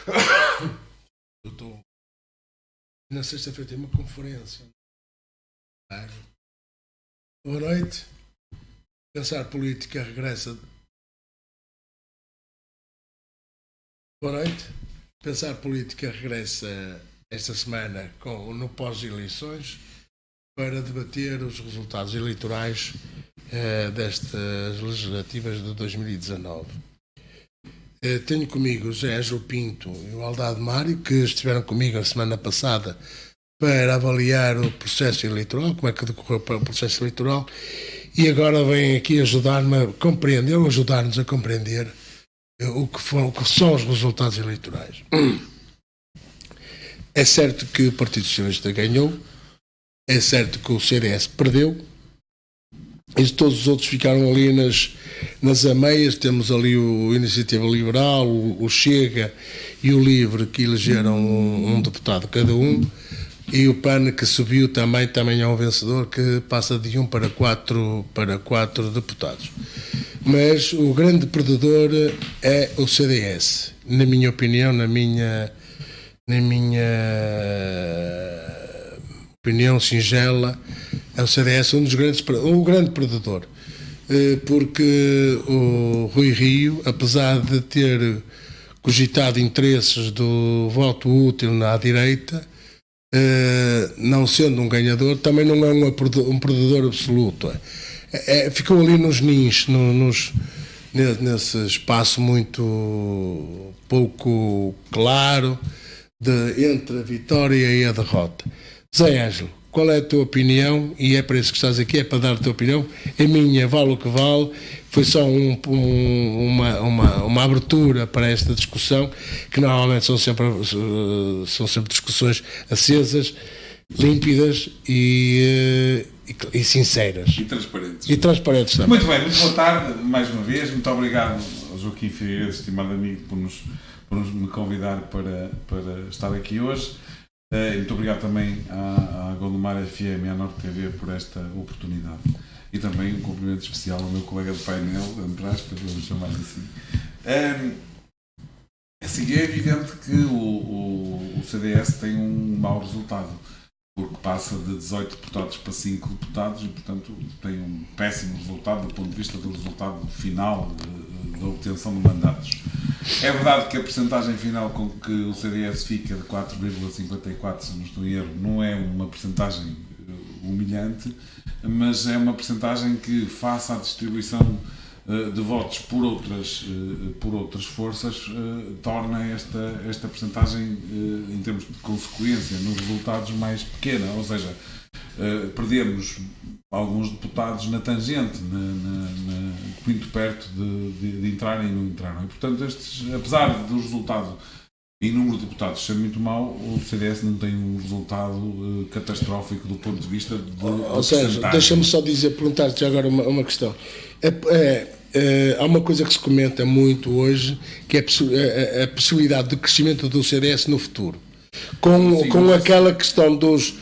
Eu estou. Na sexta-feira tem uma conferência. Boa noite. Pensar Política regressa. Boa noite. Pensar Política regressa esta semana no pós-eleições para debater os resultados eleitorais destas legislativas de 2019. Tenho comigo o José Ângelo Pinto e o Aldado Mário, que estiveram comigo a semana passada para avaliar o processo eleitoral, como é que decorreu para o processo eleitoral, e agora vêm aqui ajudar-me a compreender, ou ajudar-nos a compreender o que são os resultados eleitorais. É certo que o Partido Socialista ganhou, é certo que o CDS perdeu, e todos os outros ficaram ali nas ameias. Temos ali o Iniciativa Liberal, o Chega e o Livre, que elegeram um deputado cada um, e o PAN, que subiu também é um vencedor, que passa de 1 para 4 deputados. Mas o grande perdedor é o CDS, na minha opinião, na minha opinião singela. É o CDS o grande perdedor, porque o Rui Rio, apesar de ter cogitado interesses do voto útil à direita, não sendo um ganhador, também não é um perdedor absoluto. Ficou ali nos nins, nesse espaço muito pouco claro entre a vitória e a derrota. Zé Ângelo, qual é a tua opinião? E é para isso que estás aqui, é para dar a tua opinião. A minha vale o que vale, foi só uma abertura para esta discussão, que normalmente são sempre discussões acesas, límpidas e sinceras. E transparentes também. Muito bem, muito boa tarde, mais uma vez. Muito obrigado ao Joaquim Figueiredo, estimado amigo, por me convidar para estar aqui hoje. Muito obrigado também à Gondomar FM e à Norte TV por esta oportunidade. E também um cumprimento especial ao meu colega de painel, entre aspas, vamos chamar assim. Assim, é evidente que o CDS tem um mau resultado, porque passa de 18 deputados para 5 deputados e, portanto, tem um péssimo resultado do ponto de vista do resultado final da obtenção de mandatos. É verdade que a percentagem final com que o CDS fica de 4,54, se não estou em erro, não é uma percentagem humilhante, mas é uma percentagem que, face à distribuição de votos por outras forças, torna esta percentagem, em termos de consequência nos resultados, mais pequena. Ou seja, perdemos alguns deputados na tangente, muito perto de entrarem e não entraram. E, portanto, apesar do resultado em número de deputados ser muito mau, o CDS não tem um resultado catastrófico do ponto de vista de Ou seja, deixa-me só perguntar-te agora uma questão. Há uma coisa que se comenta muito hoje, que é a possibilidade de crescimento do CDS no futuro. Com aquela questão dos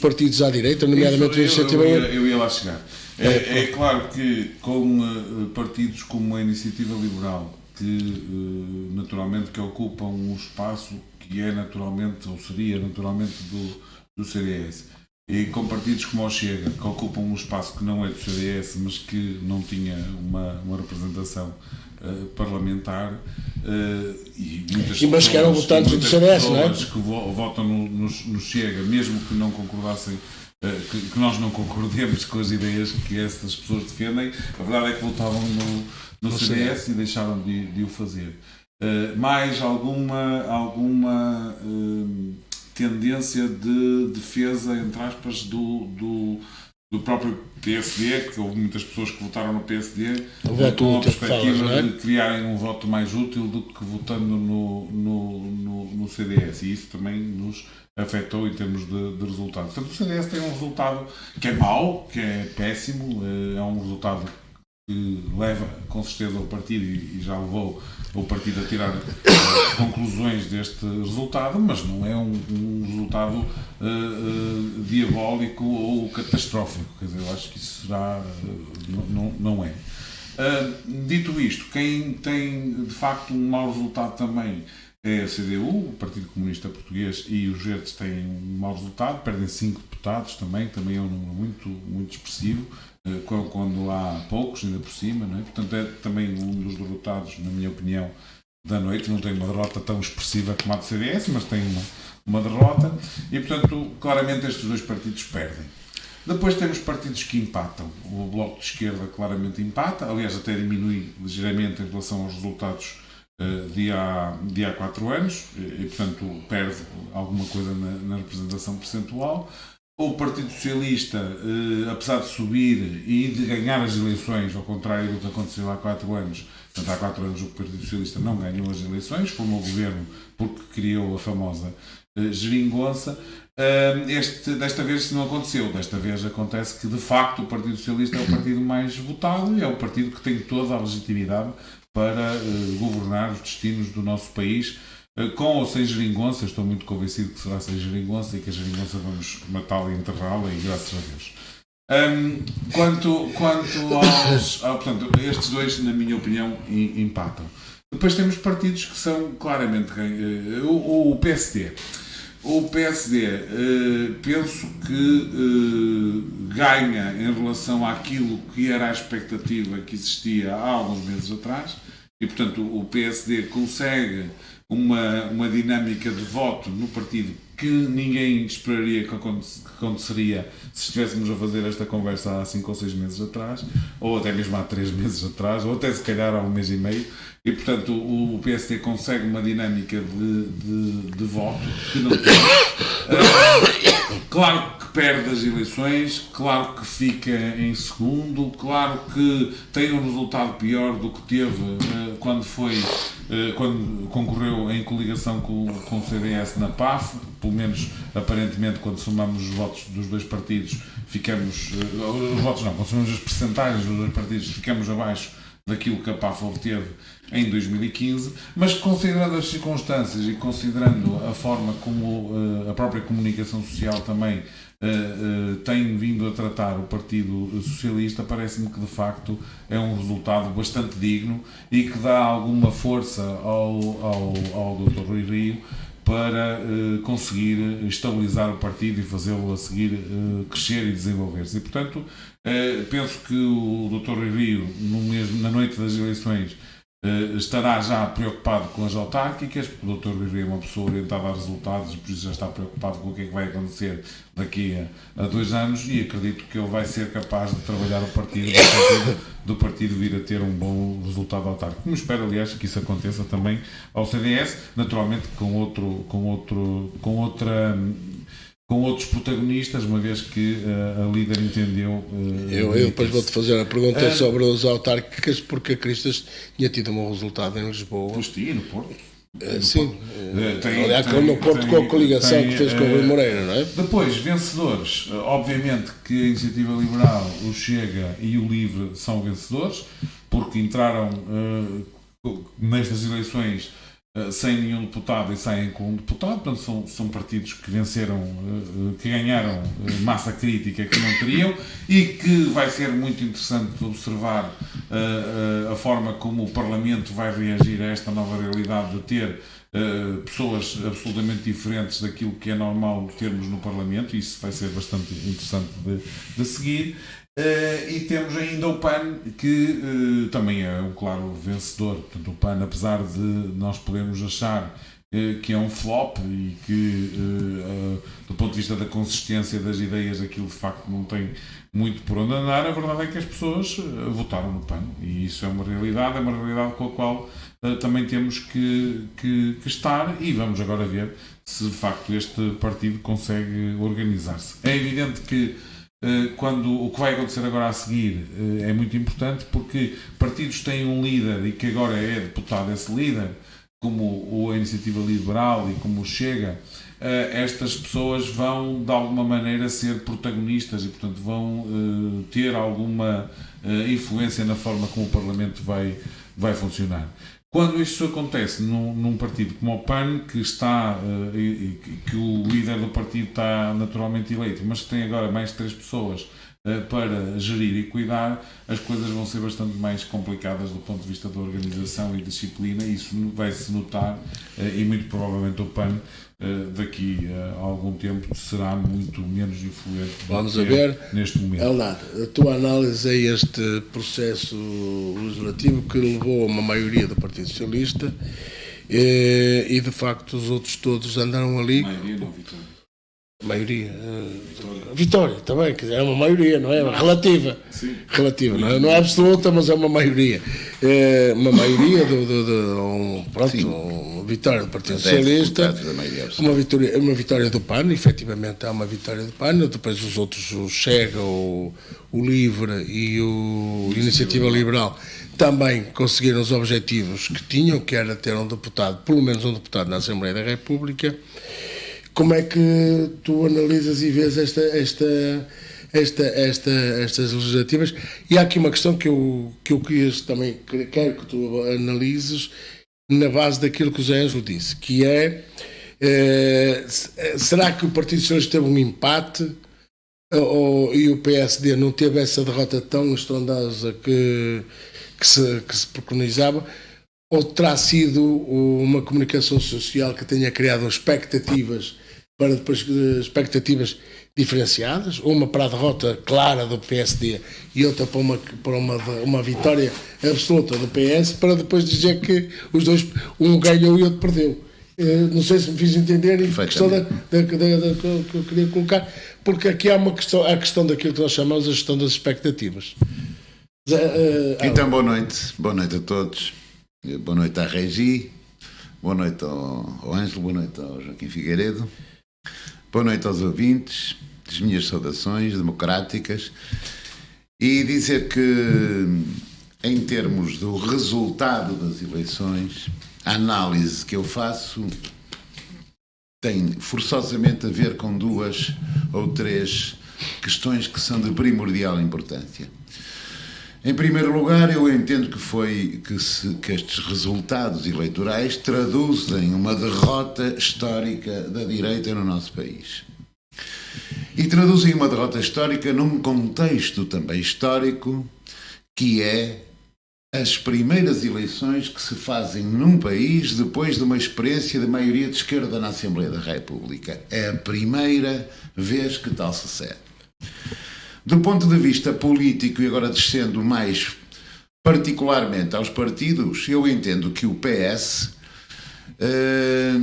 partidos à direita, nomeadamente a Iniciativa... Eu ia lá chegar. É claro que com partidos como a Iniciativa Liberal, que naturalmente que ocupam um espaço que é naturalmente, ou seria naturalmente do CDS, e com partidos como o Chega, que ocupam um espaço que não é do CDS, mas que não tinha uma representação parlamentar, e muitas mas que eram votantes do CDS, não é? Que votam no Chega, mesmo que não concordassem, que nós não concordemos com as ideias que essas pessoas defendem, a verdade é que votavam no CDS e deixaram de o fazer. Mais alguma tendência de defesa, entre aspas, do próprio PSD, porque houve muitas pessoas que votaram no PSD com a perspectiva de criarem um voto mais útil do que votando no CDS, e isso também nos afetou em termos de resultados. Portanto, o CDS tem um resultado que é mau, que é péssimo, é um resultado que leva com certeza o partido, e já levou o partido a tirar conclusões deste resultado, mas não é um resultado diabólico ou catastrófico. Quer dizer, eu acho que isso será, não é. Dito isto, quem tem de facto um mau resultado também é a CDU, o Partido Comunista Português, e os Verdes têm um mau resultado, perdem 5 deputados também é um número muito, muito expressivo, quando há poucos, ainda por cima, não é? Portanto é também um dos derrotados, na minha opinião, da noite. Não tem uma derrota tão expressiva como a do CDS, mas tem uma derrota, e portanto claramente estes dois partidos perdem. Depois temos partidos que empatam. O Bloco de Esquerda claramente empata, aliás até diminui ligeiramente em relação aos resultados de há 4 anos, e portanto perde alguma coisa na representação percentual. O Partido Socialista, apesar de subir e de ganhar as eleições, ao contrário do que aconteceu há 4 anos, portanto há 4 anos o Partido Socialista não ganhou as eleições, formou o governo porque criou a famosa geringonça. Desta vez isso não aconteceu. Desta vez acontece que de facto o Partido Socialista é o partido mais votado e é o partido que tem toda a legitimidade para governar os destinos do nosso país, com ou sem geringonça. Estou muito convencido que será sem geringonça e que a geringonça vamos matá-la e enterrá-la, e graças a Deus. Quanto aos... portanto, estes dois, na minha opinião, empatam. Depois temos partidos que são claramente... O PSD. O PSD, penso que ganha em relação àquilo que era a expectativa que existia há alguns meses atrás, e portanto o PSD consegue uma dinâmica de voto no partido que ninguém esperaria que aconteceria se estivéssemos a fazer esta conversa há 5 ou 6 meses atrás, ou até mesmo há 3 meses atrás, ou até se calhar há 1 mês e meio. E portanto o PSD consegue uma dinâmica de voto que não tem. Claro que perde as eleições, claro que fica em segundo, claro que tem um resultado pior do que teve quando concorreu em coligação com o CDS na PAF. Pelo menos aparentemente, quando somamos os votos dos dois partidos, ficamos os votos não, quando somamos as percentagens dos dois partidos, ficamos abaixo daquilo que a PAF obteve em 2015, mas considerando as circunstâncias e considerando a forma como a própria comunicação social também tem vindo a tratar o Partido Socialista, parece-me que de facto é um resultado bastante digno e que dá alguma força ao Dr. Rui Rio para conseguir estabilizar o partido e fazê-lo a seguir crescer e desenvolver-se. E, portanto, penso que o Dr. Rui Rio, na noite das eleições, estará já preocupado com as autárquicas, porque o Dr. Rui Rio é uma pessoa orientada a resultados e por isso já está preocupado com o que é que vai acontecer daqui a 2 anos, e acredito que ele vai ser capaz de trabalhar o partido no sentido do partido vir a ter um bom resultado autárquico. Como espero, aliás, que isso aconteça também ao CDS, naturalmente com outros protagonistas, uma vez que a líder entendeu... Eu depois vou-te fazer a pergunta sobre as autárquicas, porque a Cristas tinha tido um bom resultado em Lisboa. Pois tinha, no Porto. Sim, aliás, no Porto com a coligação que fez com o Rui Moreira, não é? Depois, vencedores, obviamente que a Iniciativa Liberal, o Chega e o LIVRE são vencedores, porque entraram nestas eleições sem nenhum deputado e saem com um deputado. Portanto são partidos que venceram, que ganharam massa crítica que não teriam, e que vai ser muito interessante observar a forma como o Parlamento vai reagir a esta nova realidade de ter pessoas absolutamente diferentes daquilo que é normal termos no Parlamento. Isso vai ser bastante interessante de seguir. E temos ainda o PAN, que também é um claro vencedor. Portanto, o PAN, apesar de nós podermos achar que é um flop e que, do ponto de vista da consistência das ideias, aquilo de facto não tem muito por onde andar, a verdade é que as pessoas votaram no PAN, e isso é uma realidade com a qual também temos que estar, e vamos agora ver se de facto este partido consegue organizar-se. É evidente que o que vai acontecer agora a seguir é muito importante, porque partidos têm um líder e que agora é deputado esse líder, como a Iniciativa Liberal e como o Chega. Estas pessoas vão de alguma maneira ser protagonistas e portanto vão ter alguma influência na forma como o Parlamento vai funcionar. Quando isto acontece num partido como o PAN, que o líder do partido está naturalmente eleito, mas que tem agora mais 3 pessoas para gerir e cuidar, as coisas vão ser bastante mais complicadas do ponto de vista da organização e disciplina, e isso vai-se notar, e muito provavelmente o PAN daqui a algum tempo será muito menos influente. Vamos a ver, neste momento. Leonardo, a tua análise a este processo legislativo que levou a uma maioria do Partido Socialista e de facto os outros todos andaram ali. Maioria não, Vitória. Maioria. Vitória também, quer dizer, é uma maioria, não é? Relativa. Sim. Relativa, não é absoluta, mas é uma maioria. É uma maioria uma vitória do Partido Socialista, uma vitória do PAN, efetivamente há uma vitória do PAN, depois os outros, o Chega, o Livre e o Iniciativa Liberal, também conseguiram os objetivos que tinham, que era ter um deputado, pelo menos um deputado na Assembleia da República. Como é que tu analisas e vês estas legislativas? E há aqui uma questão que eu também quero que tu analises na base daquilo que o Zé Ângelo disse, que é será que o Partido Socialista teve um empate e o PSD não teve essa derrota tão estrondosa que se preconizava? Ou terá sido uma comunicação social que tenha criado expectativas para depois expectativas diferenciadas, uma para a derrota clara do PSD e outra para uma vitória absoluta do PS, para depois dizer que os dois, um ganhou e outro perdeu? Não sei se me fiz entender em questão que eu queria colocar, porque aqui há a questão daquilo que nós chamamos de gestão das expectativas. Então, boa noite a todos. Boa noite à Regi, boa noite ao Ângelo, boa noite ao Joaquim Figueiredo, boa noite aos ouvintes, as minhas saudações democráticas, e dizer que, em termos do resultado das eleições, a análise que eu faço tem forçosamente a ver com 2 ou 3 questões que são de primordial importância. Em primeiro lugar, eu entendo que estes resultados eleitorais traduzem uma derrota histórica da direita no nosso país. E traduzem uma derrota histórica num contexto também histórico, que é as primeiras eleições que se fazem num país depois de uma experiência de maioria de esquerda na Assembleia da República. É a primeira vez que tal sucede. Do ponto de vista político, e agora descendo mais particularmente aos partidos, eu entendo que o PS,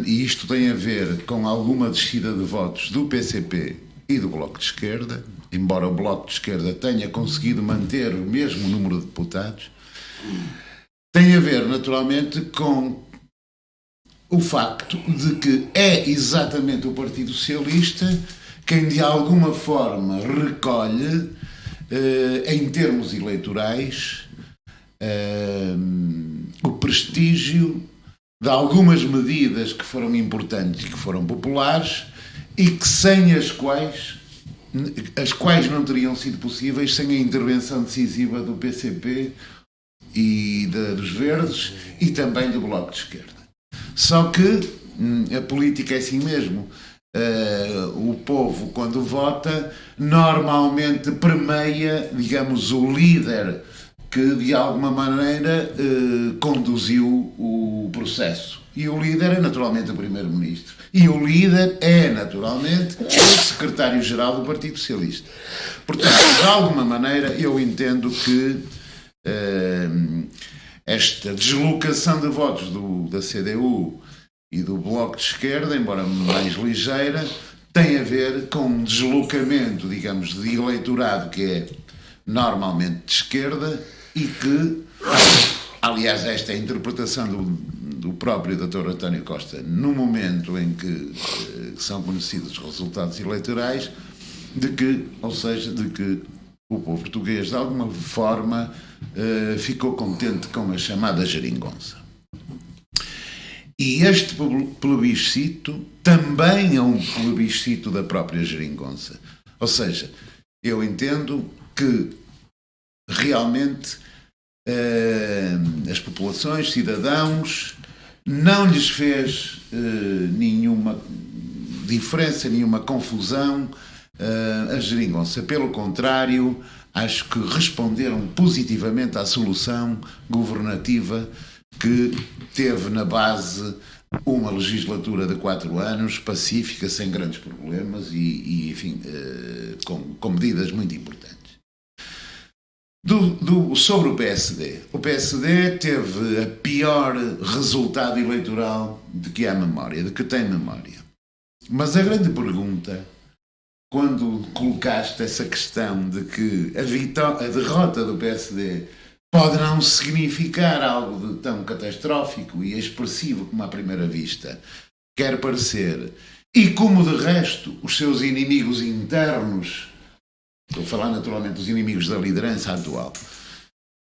e isto tem a ver com alguma descida de votos do PCP e do Bloco de Esquerda, embora o Bloco de Esquerda tenha conseguido manter o mesmo número de deputados, tem a ver naturalmente com o facto de que é exatamente o Partido Socialista quem de alguma forma recolhe, em termos eleitorais, o prestígio de algumas medidas que foram importantes e que foram populares e que sem as quais não teriam sido possíveis sem a intervenção decisiva do PCP e dos Verdes e também do Bloco de Esquerda. Só que a política é assim mesmo. O povo, quando vota, normalmente premia, digamos, o líder que de alguma maneira conduziu o processo. E o líder é naturalmente o Primeiro-Ministro. E o líder é naturalmente o Secretário-Geral do Partido Socialista. Portanto, de alguma maneira, eu entendo que esta deslocação de votos da CDU e do Bloco de Esquerda, embora mais ligeira, tem a ver com um deslocamento, digamos, de eleitorado que é normalmente de esquerda e que, aliás, esta é a interpretação do próprio Dr. António Costa no momento em que são conhecidos os resultados eleitorais, de que o povo português, de alguma forma, ficou contente com a chamada geringonça. E este plebiscito também é um plebiscito da própria geringonça. Ou seja, eu entendo que realmente as populações, cidadãos, não lhes fez nenhuma diferença, nenhuma confusão a geringonça. Pelo contrário, acho que responderam positivamente à solução governativa que teve na base uma legislatura de 4 anos, pacífica, sem grandes problemas e enfim, com medidas muito importantes. Sobre o PSD teve a pior resultado eleitoral de que tem memória. Mas a grande pergunta, quando colocaste essa questão de que a derrota do PSD pode não significar algo de tão catastrófico e expressivo como à primeira vista quer parecer, e como de resto os seus inimigos internos, estou a falar naturalmente dos inimigos da liderança atual,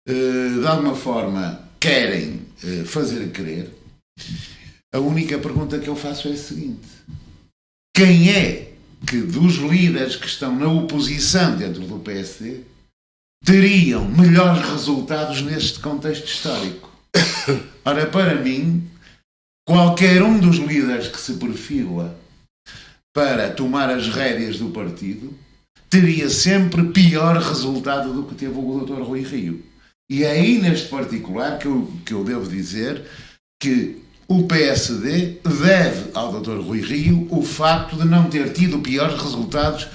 de alguma forma querem fazer crer, a única pergunta que eu faço é a seguinte: quem é que dos líderes que estão na oposição dentro do PSD teriam melhores resultados neste contexto histórico? Ora, para mim, qualquer um dos líderes que se perfila para tomar as rédeas do partido teria sempre pior resultado do que teve o Dr. Rui Rio. E é aí, neste particular, que eu devo dizer que o PSD deve ao Dr. Rui Rio o facto de não ter tido piores resultados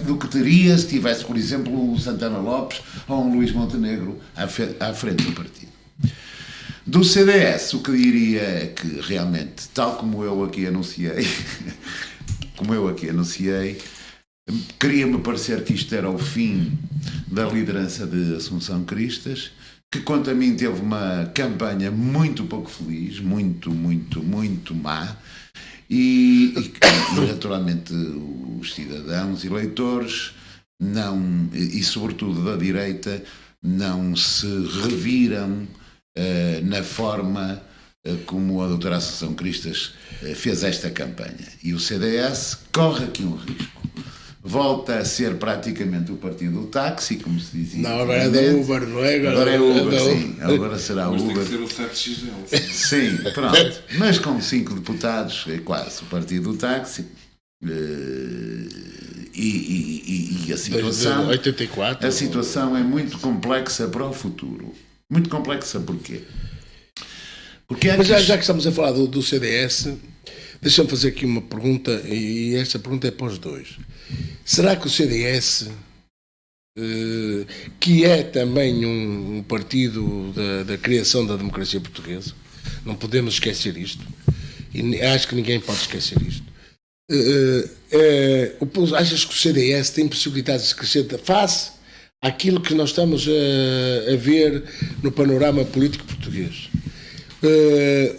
do que teria se tivesse, por exemplo, o Santana Lopes ou um Luís Montenegro à frente do partido. Do CDS, o que diria é que realmente, tal como eu aqui anunciei, queria-me parecer que isto era o fim da liderança de Assunção Cristas, que quanto a mim teve uma campanha muito pouco feliz, muito má, e naturalmente os cidadãos eleitores não, e sobretudo da direita, não se reviram na forma como a doutora Assunção Cristas fez esta campanha. E o CDS corre aqui um risco. Volta a ser praticamente o partido do táxi, como se dizia. Não, agora é da Uber, não é? Agora é Uber, sim. Agora será Mas Uber. Mas tem que ser o 7XL. Sim, pronto. Mas com 5 deputados, é quase o partido do táxi. E a situação... 84. A situação é muito complexa para o futuro. Muito complexa porquê? Mas já que estamos a falar do CDS, deixa-me fazer aqui uma pergunta, e esta pergunta é para os dois. Será que o CDS, que é também um partido da criação da democracia portuguesa, não podemos esquecer isto, e acho que ninguém pode esquecer isto, achas que o CDS tem possibilidades de crescer face àquilo que nós estamos a ver no panorama político português?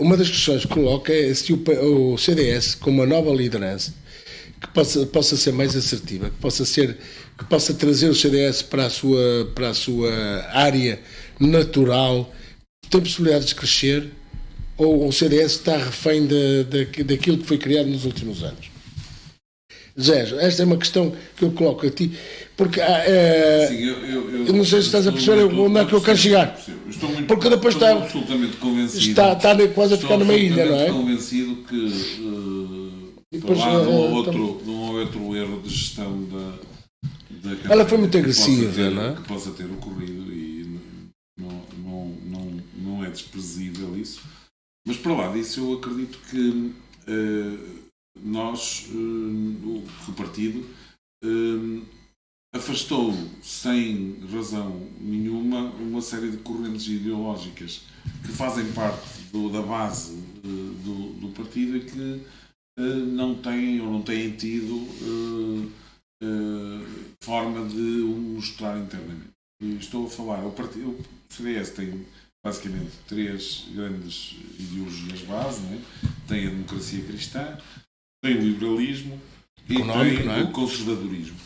Uma das questões que coloca é se o CDS, com uma nova liderança, que possa ser mais assertiva, que possa trazer o CDS para a sua área natural, tem possibilidades de crescer, ou o CDS está refém daquilo que foi criado nos últimos anos? Zé, esta é uma questão que eu coloco a ti, porque eu não sei se estás a perceber onde é que eu quero chegar. Porque depois estou absolutamente convencido. Está quase a ficar numa ilha, não é? Estou convencido que depois, falar de um outro erro de gestão da campanha. Ela foi muito agressiva, não é? Que possa ter ocorrido e não é desprezível isso. Mas para lá disso eu acredito que o partido afastou sem razão nenhuma uma série de correntes ideológicas que fazem parte da base do partido e que não têm ou não têm tido forma de o mostrar internamente. E estou a falar, o CDS tem basicamente 3 grandes ideologias base, não é? Tem a democracia cristã, tem o liberalismo e tem o conservadorismo,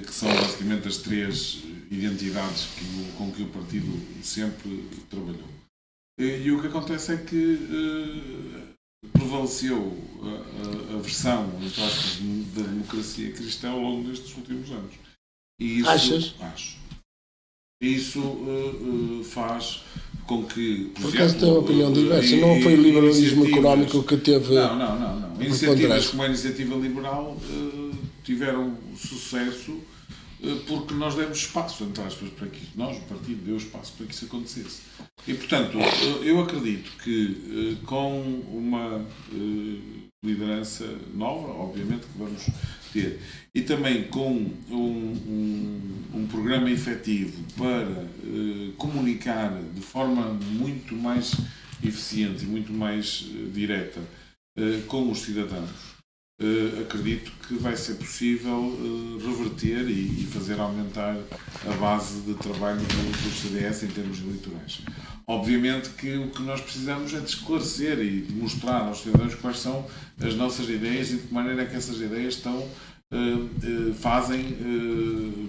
que são basicamente as 3 identidades com que o partido sempre trabalhou. E o que acontece é que prevaleceu a versão da democracia cristã ao longo destes últimos anos. E isso, achas? Acho. Isso faz com que, por acaso tem uma opinião diversa, não foi o liberalismo económico que teve... Não. Iniciativas como a iniciativa liberal tiveram sucesso porque nós demos espaço, entre aspas, para que nós, o partido, deu espaço para que isso acontecesse. E, portanto, eu acredito que com uma liderança nova, obviamente, que vamos ter, e também com um programa efetivo para comunicar de forma muito mais eficiente e muito mais direta com os cidadãos, acredito que vai ser possível reverter e fazer aumentar a base de trabalho do CDS em termos eleitorais. Obviamente que o que nós precisamos é de esclarecer e de mostrar aos cidadãos quais são as nossas ideias e de que maneira é que essas ideias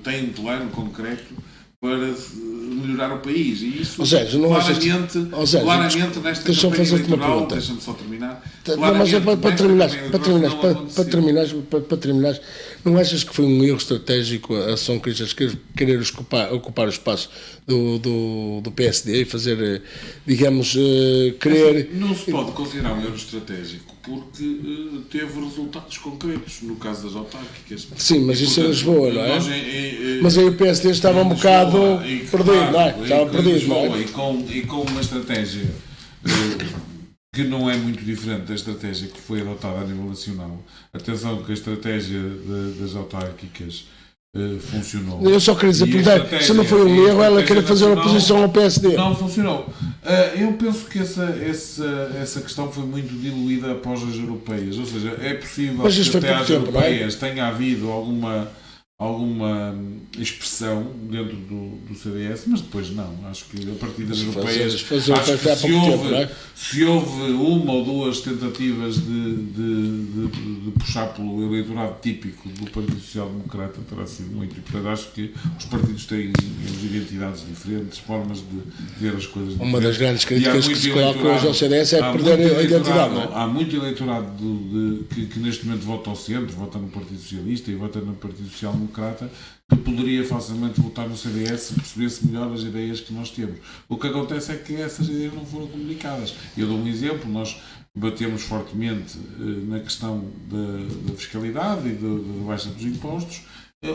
têm um plano concreto para melhorar o país. E isso, claramente nesta campanha eleitoral, deixa-me só terminar. Para terminar, não achas que foi um erro estratégico a São Cristas querer ocupar o espaço do PSD e fazer, digamos, querer... Não se pode considerar um erro estratégico porque teve resultados concretos no caso das autárquicas. Sim, mas isso é Lisboa, não é? Mas aí o PSD estava um bocado perdido, não é? Estava perdido, não é? E com uma estratégia que não é muito diferente da estratégia que foi adotada a nível nacional. Atenção que a estratégia das autárquicas funcionou. Eu só queria dizer, se não foi um erro, ela queria fazer uma oposição ao PSD. Não funcionou. Eu penso que essa questão foi muito diluída após as europeias. Ou seja, é possível que até às europeias tenha havido alguma expressão dentro do CDS, mas depois não. Acho que a partir das europeias, se houve uma ou duas tentativas de puxar pelo eleitorado típico do Partido Social Democrata, terá sido muito. E, portanto, acho que os partidos têm identidades diferentes, formas de ver as coisas diferentes. Uma das grandes críticas que se coloca hoje ao CDS é perder a identidade, não é? Há muito eleitorado que neste momento vota ao centro, vota no Partido Socialista e vota no Partido Social Democrata, que poderia facilmente votar no CDS se percebesse melhor as ideias que nós temos. O que acontece é que essas ideias não foram comunicadas. Eu dou um exemplo, nós batemos fortemente na questão da fiscalidade e da baixa dos impostos.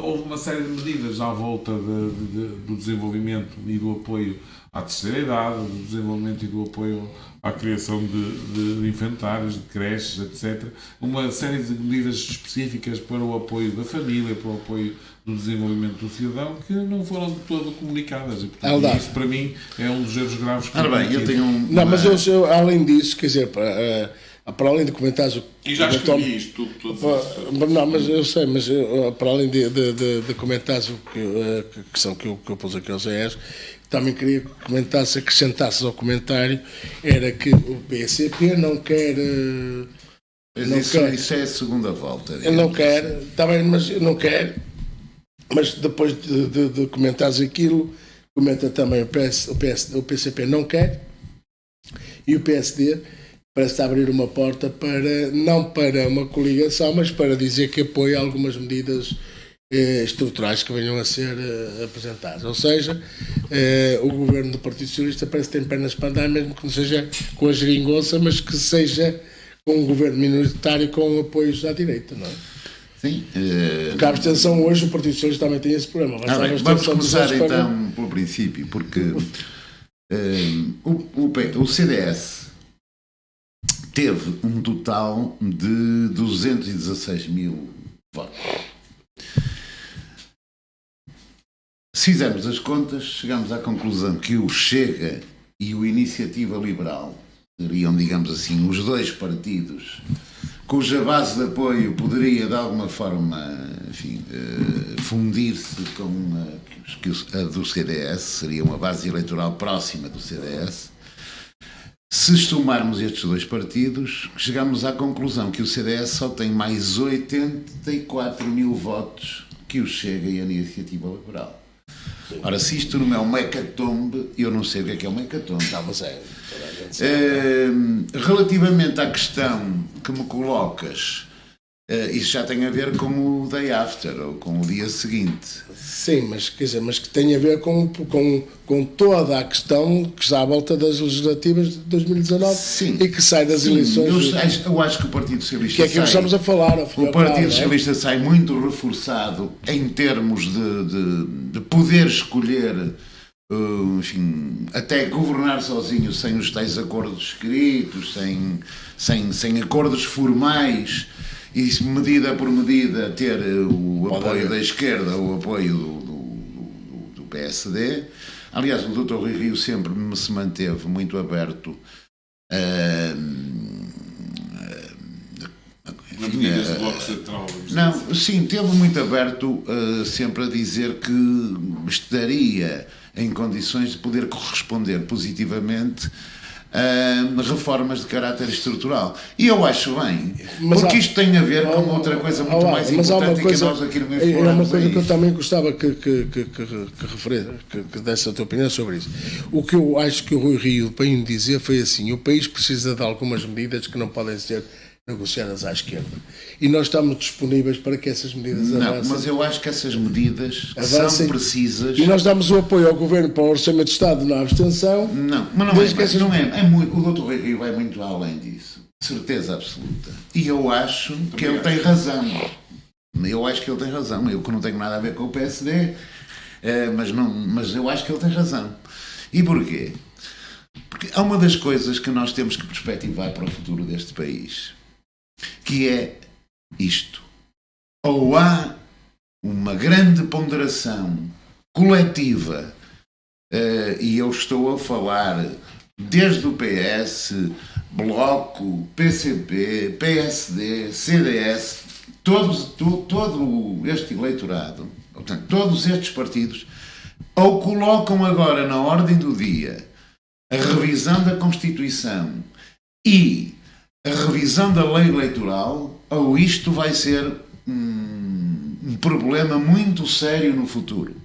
Houve uma série de medidas à volta do desenvolvimento e do apoio à terceira idade, do desenvolvimento e do apoio à criação de infantários, de creches, etc. Uma série de medidas específicas para o apoio da família, para o apoio do desenvolvimento do cidadão, que não foram de todo comunicadas. E, portanto, isso, para mim, é um dos erros graves que Não, mas eu, além disso, quer dizer, para além de comentares... E já escrevi isto, não, mas eu sei, mas para além de comentares a questão que eu pus aqui aos ES, também queria que comentasse, acrescentasses ao comentário, era que o PCP não quer... Isso é a segunda volta. Eu não quero, está bem, mas eu não quero, mas depois de comentares aquilo, comenta também o PCP não quer, e o PSD parece abrir uma porta não para uma coligação, mas para dizer que apoia algumas medidas estruturais que venham a ser apresentadas. Ou seja, o governo do Partido Socialista parece que tem pernas para andar, mesmo que não seja com a geringonça, mas que seja com um governo minoritário com apoios à direita, não é? Sim. Porque a abstenção hoje, o Partido Socialista também tem esse problema. Vamos começar então pelo princípio, porque o CDS teve um total de 216 mil votos. Se fizermos as contas, chegamos à conclusão que o Chega e o Iniciativa Liberal seriam, digamos assim, os dois partidos cuja base de apoio poderia, de alguma forma, enfim, fundir-se com a do CDS, seria uma base eleitoral próxima do CDS. Se somarmos estes dois partidos, chegamos à conclusão que o CDS só tem mais 84 mil votos que o Chega e a Iniciativa Liberal. Ora, se isto não é um hecatombe, eu não sei o que é um hecatombe. Relativamente à questão que me colocas Isso já tem a ver com o day after, ou com o dia seguinte. Sim, mas que tem a ver com toda a questão que está à volta das legislativas de 2019. Sim. E que sai das eleições. Eu acho que o Partido Socialista que é que nós estamos a falar. O Partido Socialista sai muito reforçado em termos de poder escolher, enfim, até governar sozinho sem os tais acordos escritos, sem acordos formais, e medida por medida ter o apoio da esquerda, o apoio do PSD. Aliás, o Dr. Rui Rio sempre se manteve muito aberto medidas do Bloco Central. Não, sim, teve muito aberto sempre a dizer que estaria em condições de poder corresponder positivamente reformas de caráter estrutural. E eu acho bem, porque isto tem a ver com outra coisa muito mais importante e que nós aqui no é uma coisa que eu também gostava que desse a tua opinião sobre isso. O que eu acho que o Rui Rio veio dizer foi assim: o país precisa de algumas medidas que não podem ser negociadas à esquerda. E nós estamos disponíveis para que essas medidas avancem. Não, mas eu acho que essas medidas são precisas. E nós damos o apoio ao Governo para o Orçamento de Estado na abstenção. Não, mas não é muito. O Dr. Rui Rio vai muito além disso. Certeza absoluta. E eu acho que ele tem razão. Eu acho que ele tem razão. Eu que não tenho nada a ver com o PSD, mas eu acho que ele tem razão. E porquê? Porque há uma das coisas que nós temos que perspectivar para o futuro deste país, que é isto: ou há uma grande ponderação coletiva, e eu estou a falar desde o PS, Bloco, PCP, PSD, CDS, todo este eleitorado, portanto, todos estes partidos, ou colocam agora na ordem do dia a revisão da Constituição e a revisão da lei eleitoral, ou isto vai ser um problema muito sério no futuro.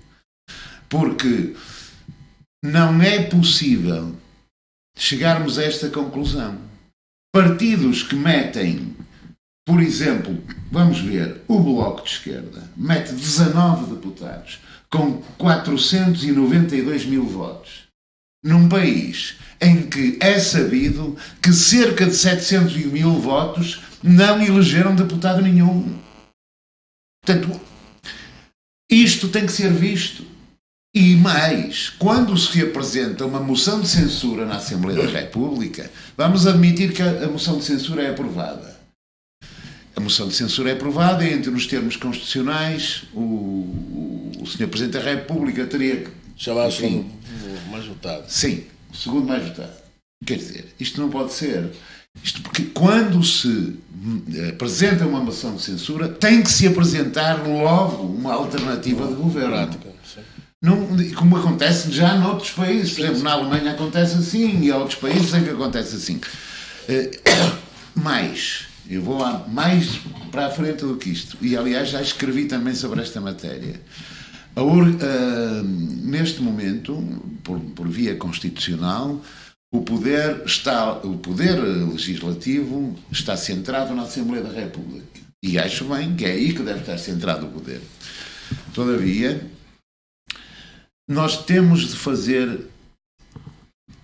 Porque não é possível chegarmos a esta conclusão. Partidos que metem, por exemplo, vamos ver, o Bloco de Esquerda mete 19 deputados com 492 mil votos, num país em que é sabido que cerca de 700 mil votos não elegeram deputado nenhum. Portanto, isto tem que ser visto. E mais, quando se apresenta uma moção de censura na Assembleia da República, vamos admitir que a moção de censura é aprovada. A moção de censura é aprovada e, entre os termos constitucionais, o Sr. Presidente da República teria que... Chamar o segundo mais votado. Sim, o segundo mais votado. Quer dizer, isto não pode ser. Isto porque quando se apresenta uma moção de censura, tem que se apresentar logo uma alternativa de governo. Prática, sim. Não, como acontece já noutros países. Por exemplo, na Alemanha acontece assim e há outros países em que acontece assim. Mas eu vou lá mais para a frente do que isto. E, aliás, já escrevi também sobre esta matéria. Neste momento, por via constitucional, o poder legislativo está centrado na Assembleia da República. E acho bem que é aí que deve estar centrado o poder. Todavia, nós temos de fazer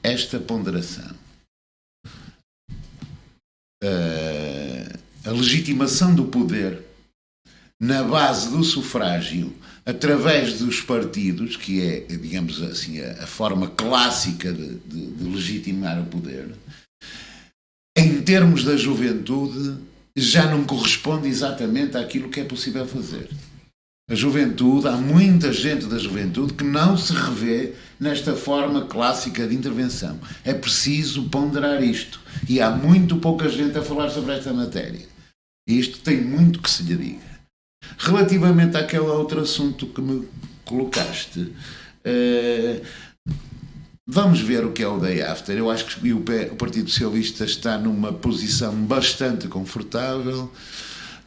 esta ponderação. A legitimação do poder na base do sufrágio, através dos partidos, que é, digamos assim, a forma clássica de legitimar o poder, em termos da juventude, já não corresponde exatamente àquilo que é possível fazer. A juventude, há muita gente da juventude que não se revê nesta forma clássica de intervenção. É preciso ponderar isto. E há muito pouca gente a falar sobre esta matéria. E isto tem muito que se lhe diga. Relativamente àquele outro assunto que me colocaste, vamos ver o que é o day after. Eu acho que o Partido Socialista está numa posição bastante confortável,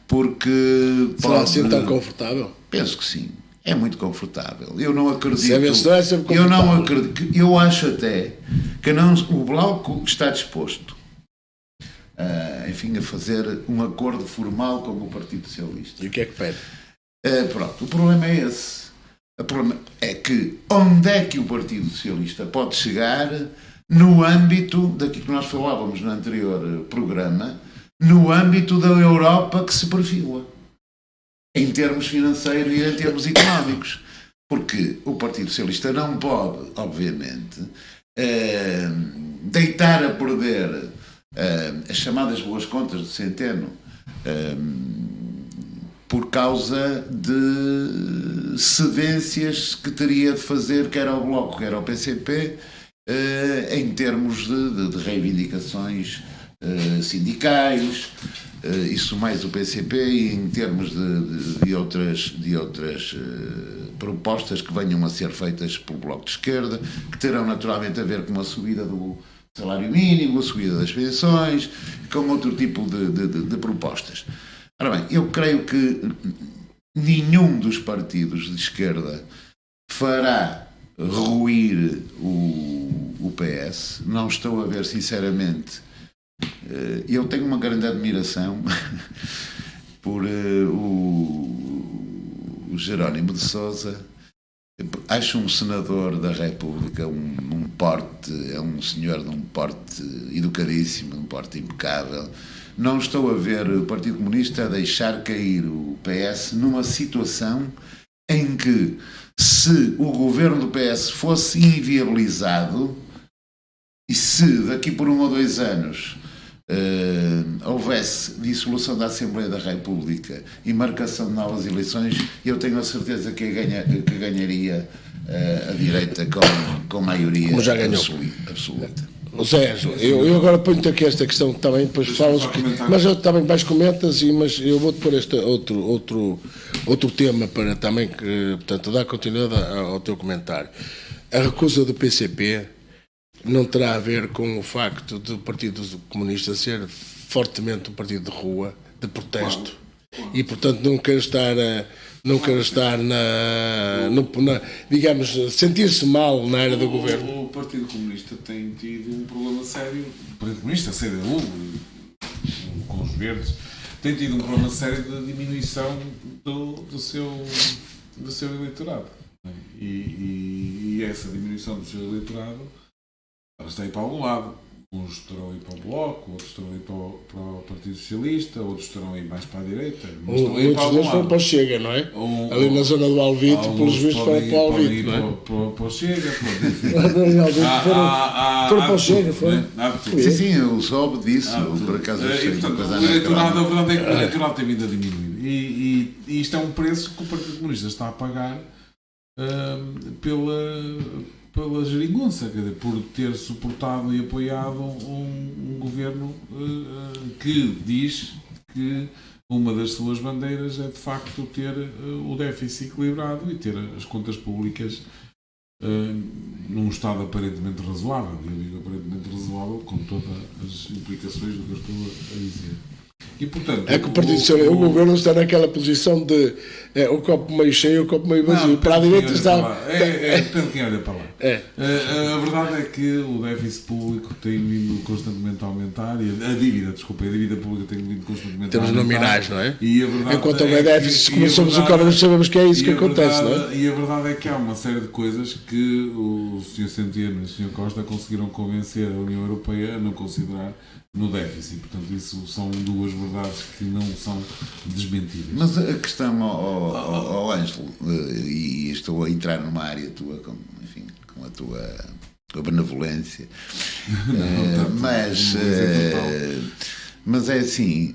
porque... Será assim tão confortável? Penso que sim. É muito confortável. Eu não acredito... Eu não acredito. Eu acho até que o Bloco está disposto, enfim, a fazer um acordo formal com o Partido Socialista. E o que é que pede? Pronto, o problema é esse. O problema é que onde é que o Partido Socialista pode chegar no âmbito daquilo que nós falávamos no anterior programa, no âmbito da Europa que se perfila, em termos financeiros e em termos económicos. Porque o Partido Socialista não pode, obviamente, deitar a perder as chamadas boas contas do Centeno por causa de cedências que teria de fazer, quer ao Bloco, quer ao PCP, em termos de reivindicações sindicais, isso mais o PCP, e em termos de outras propostas que venham a ser feitas pelo Bloco de Esquerda, que terão naturalmente a ver com a subida do salário mínimo, a subida das pensões, com outro tipo de propostas. Ora bem, eu creio que nenhum dos partidos de esquerda fará ruir o PS. Não estou a ver, sinceramente. Eu tenho uma grande admiração por o Jerónimo de Sousa. Acho um senador da República um porte, é um senhor de um porte educadíssimo, um porte impecável. Não estou a ver o Partido Comunista a deixar cair o PS numa situação em que, se o governo do PS fosse inviabilizado e se daqui por 1 ou 2 anos houvesse dissolução da Assembleia da República e marcação de novas eleições, eu tenho a certeza que ganharia a direita com maioria absoluta. Sérgio, eu agora ponho-te aqui esta questão também, depois falas, mas eu também vais comentas, mas eu vou-te pôr este outro tema para também, portanto, dar continuidade ao teu comentário. A recusa do PCP não terá a ver com o facto do Partido Comunista ser fortemente um partido de rua, de protesto, e portanto não quero estar digamos, sentir-se mal na era do governo. O Partido Comunista tem tido um problema sério, o Partido Comunista, a CDU, com os verdes, tem tido um problema sério de diminuição do seu eleitorado. E essa diminuição do seu eleitorado está aí para algum lado. Uns estarão aí para o Bloco, outros estarão aí para o Partido Socialista, outros estarão aí mais para a direita. Muitos foram para o Chega, não é? Ali na zona do Alvite, pelos vistos foram para o Alvite, não é? Para o Chega, foram para o Chega, foram. Sim, eu soube disso, por acaso achei uma coisa a verdade é que o eleitorado tem vindo a diminuir. E isto é um preço que o Partido Comunista está a pagar pela geringonça, quer dizer, por ter suportado e apoiado um governo que diz que uma das suas bandeiras é de facto ter o déficit equilibrado e ter as contas públicas num estado aparentemente razoável. Eu digo aparentemente razoável com todas as implicações do que eu estou a dizer. E, portanto, é que o governo está naquela posição de o copo meio cheio, o copo meio vazio. Para a direita está. Depende de quem olha para lá. A verdade é que o déficit público tem vindo constantemente a aumentar e a dívida pública tem vindo constantemente a aumentar. Temos nominais, não é? E a verdade enquanto houver déficit, como somos economistas, sabemos que é isso que acontece, não é? E a verdade é que há uma série de coisas que o Sr. Centeno e o Sr. Costa conseguiram convencer a União Europeia a não considerar no déficit. Portanto, isso são duas verdades que não são desmentidas. Mas a questão ao Ângelo, e estou a entrar numa área tua com a tua benevolência, mas é assim,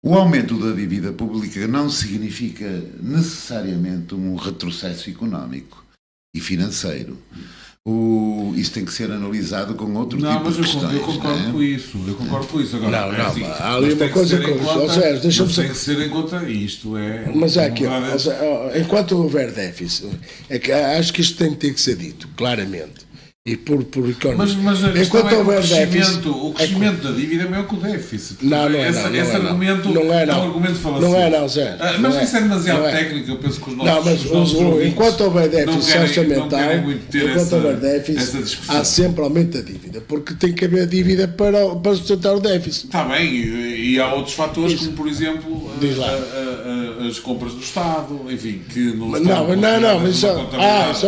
o aumento da dívida pública não significa necessariamente um retrocesso económico e financeiro. Isso tem que ser analisado com outro tipo de questões. Eu concordo com isso. Agora, há ali uma coisa que deixa-me tem que ser em conta isto. Mas é que, enquanto houver déficit, é que acho que isto tem que ser dito claramente. E por economia. Mas enquanto houver o crescimento da dívida é maior que o déficit. Esse argumento não é um argumento falacioso. Não é, não, Zé. Mas isso é demasiado técnico, eu penso que os nossos enquanto houver déficit orçamental, enquanto houver déficit, essa discussão. há sempre aumento da dívida, porque tem que haver dívida para sustentar o déficit. Está bem, e há outros fatores, como por exemplo as compras do Estado, enfim, que não estão mas isso é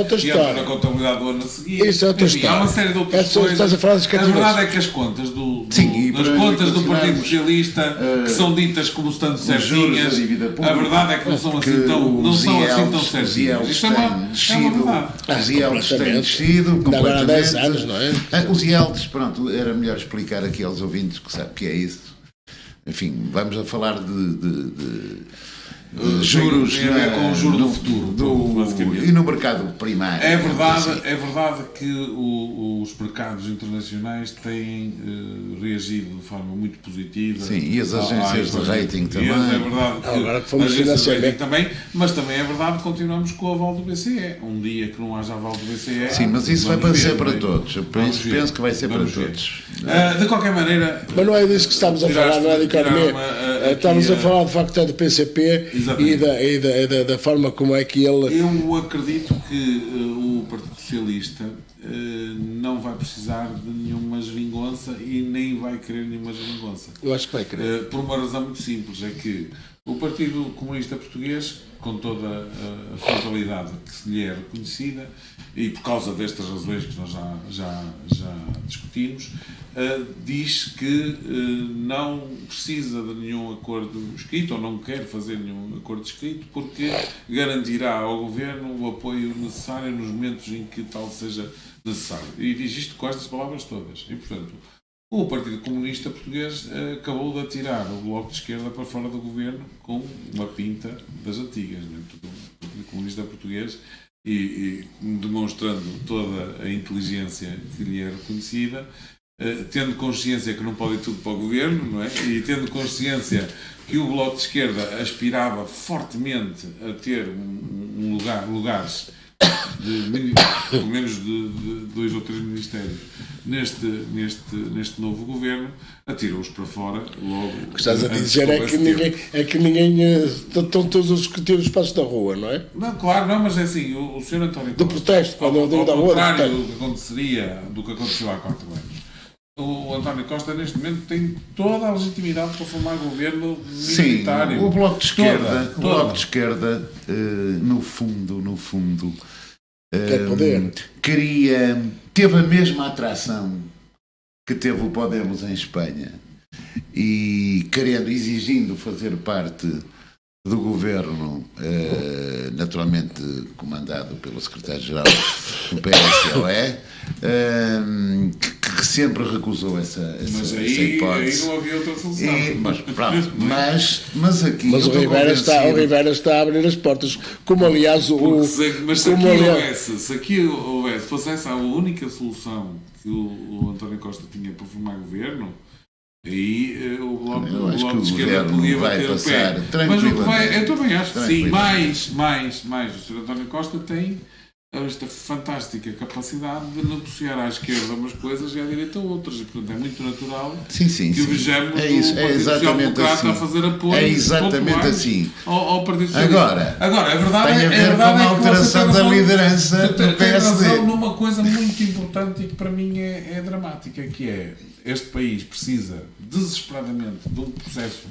outra história. Na contabilidade do ano a seguir. Isso é outra Enfim, há uma série de outras coisas. Estás a falar A verdade é que as contas do Partido Socialista, que são ditas como estando certinhas, a verdade é que não são assim tão certinhas. Isto é uma verdade. Os IELTS têm descido completamente. Agora há 10 anos, não é? Os IELTS, pronto, era melhor explicar aqui aos ouvintes que sabe o que é isso. Enfim, vamos a falar de juros com o juro do futuro, e no mercado primário. É verdade que os mercados internacionais têm reagido de forma muito positiva. Sim, e as agências de rating também. É verdade que agora que fomos financiamento também, mas também é verdade que continuamos com o aval do BCE. Um dia que não haja aval do BCE. Sim, mas isso vai ser para todos. Eu penso que vai ser para todos. De qualquer maneira. Mas não é disso que estamos a falar, não é de economia. Estamos a falar de facto do PCP e da forma como é que ele. Eu acredito que o Partido Socialista não vai precisar de nenhuma geringonça e nem vai querer nenhuma geringonça. Eu acho que vai querer. Por uma razão muito simples, é que o Partido Comunista Português, com toda a frontalidade que se lhe é reconhecida, e por causa destas razões que nós já discutimos, diz que não precisa de nenhum acordo escrito, ou não quer fazer nenhum acordo escrito, porque garantirá ao Governo o apoio necessário nos momentos em que tal seja necessário. E diz isto com estas palavras todas. E, portanto, o Partido Comunista Português acabou de atirar o Bloco de Esquerda para fora do Governo com uma pinta das antigas. Né? O Partido Comunista Português, e demonstrando toda a inteligência que lhe é reconhecida, tendo consciência que não pode ir tudo para o Governo, não é? E tendo consciência que o Bloco de Esquerda aspirava fortemente a ter lugares pelo menos de 2 ou 3 ministérios neste novo governo, atirou-os para fora logo. O que estás a dizer é que ninguém estão todos a discutir os espaços da rua, não é? Não, claro, não, mas é assim, o Sr. António Costa, do protesto, quando eu digo da rua, ao contrário do que aconteceu há 4 anos. O António Costa, neste momento, tem toda a legitimidade para formar governo minoritário. Sim, o Bloco de Esquerda, no fundo, teve a mesma atração que teve o Podemos em Espanha e exigindo fazer parte do governo, naturalmente comandado pelo secretário-geral do PSOE, que sempre recusou essa hipótese. Aí não havia outra solução. Mas aqui. Mas o Rivera está a abrir as portas, como aliás se aqui houvesse, fosse essa a única solução que o António Costa tinha para formar governo, aí o Bloco de Esquerda podia bater o pé. Mas o que vai, eu também acho que sim, mais o Sr. António Costa tem esta fantástica capacidade de negociar à esquerda umas coisas e à direita outras, e portanto é muito natural que vejamos o Partido Social Democrata a fazer apoio ao Partido Socialista. Agora, a verdade tem a ver com a alteração da liderança do PSD. Tem razão numa coisa muito importante e que para mim é dramática, que é este país precisa desesperadamente de um processo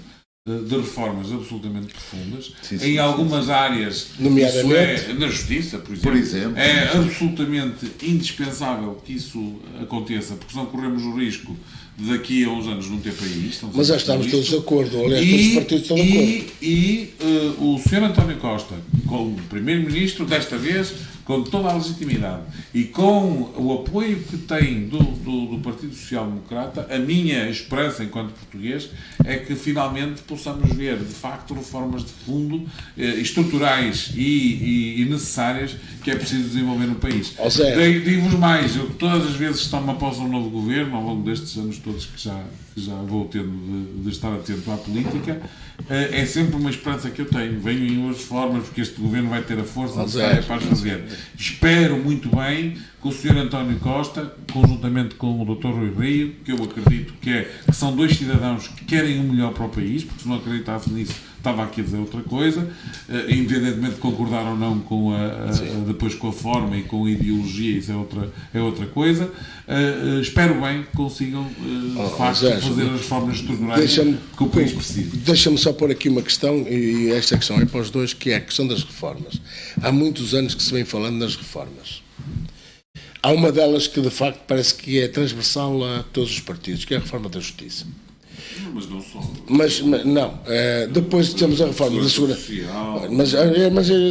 de reformas absolutamente profundas, em algumas áreas, nomeadamente na justiça, por exemplo, é absolutamente indispensável que isso aconteça, porque senão corremos o risco de daqui a uns anos não ter país. Mas já estamos todos de acordo, aliás, todos os partidos estão de acordo. E o Sr. António Costa, como Primeiro-Ministro, desta vez, com toda a legitimidade e com o apoio que tem do Partido Social Democrata, a minha esperança enquanto português é que finalmente possamos ver, de facto, reformas de fundo, estruturais e necessárias que é preciso desenvolver no país. Digo-vos mais, eu todas as vezes que tomo após um novo governo, ao longo destes anos todos que já vou tendo de estar atento à política, é sempre uma esperança que eu tenho. Venham as reformas, porque este governo vai ter a força necessária para as fazer. espero muito bem que o Sr. António Costa, conjuntamente com o Dr. Rui Rio, que eu acredito que são dois cidadãos que querem o melhor para o país, porque se não acreditasse nisso, estava aqui a dizer outra coisa, independentemente de concordar ou não com depois com a forma e com a ideologia, isso é outra coisa. Espero bem que consigam, de facto, fazer as reformas estruturais que o país precisa. Deixa-me só pôr aqui uma questão, e esta questão é para os dois, que é a questão das reformas. Há muitos anos que se vem falando das reformas. Há uma delas que, de facto, parece que é transversal a todos os partidos, que é a reforma da Justiça. Mas não só. Mas não. Depois temos a reforma da Segurança Social. Mas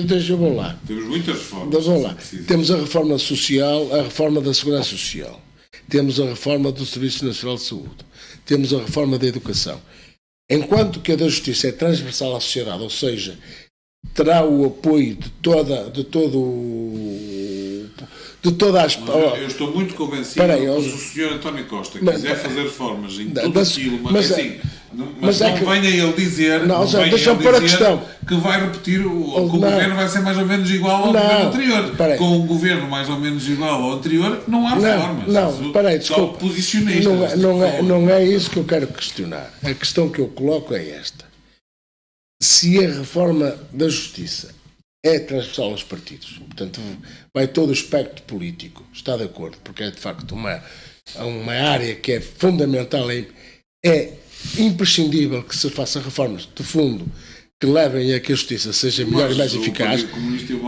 deixa eu vou lá. Temos muitas reformas. Vamos lá. Temos a reforma social, a reforma da Segurança Social. Temos a reforma do Serviço Nacional de Saúde. Temos a reforma da Educação. Enquanto que a da Justiça é transversal à sociedade, ou seja, terá o apoio de toda as... Eu estou muito convencido que se o Sr. António Costa quiser fazer reformas em tudo aquilo, mas não venha ele dizer, que vai repetir, que o governo vai ser mais ou menos igual ao governo anterior. Com um governo mais ou menos igual ao anterior, não há reformas. Só posicionistas. Não é isso que eu quero questionar. A questão que eu coloco é esta. Se a reforma da Justiça é transversal aos partidos, portanto, vai todo o espectro político, está de acordo, porque é de facto uma área que é fundamental, é imprescindível que se faça reformas de fundo que levem a que a Justiça seja melhor e mais eficaz.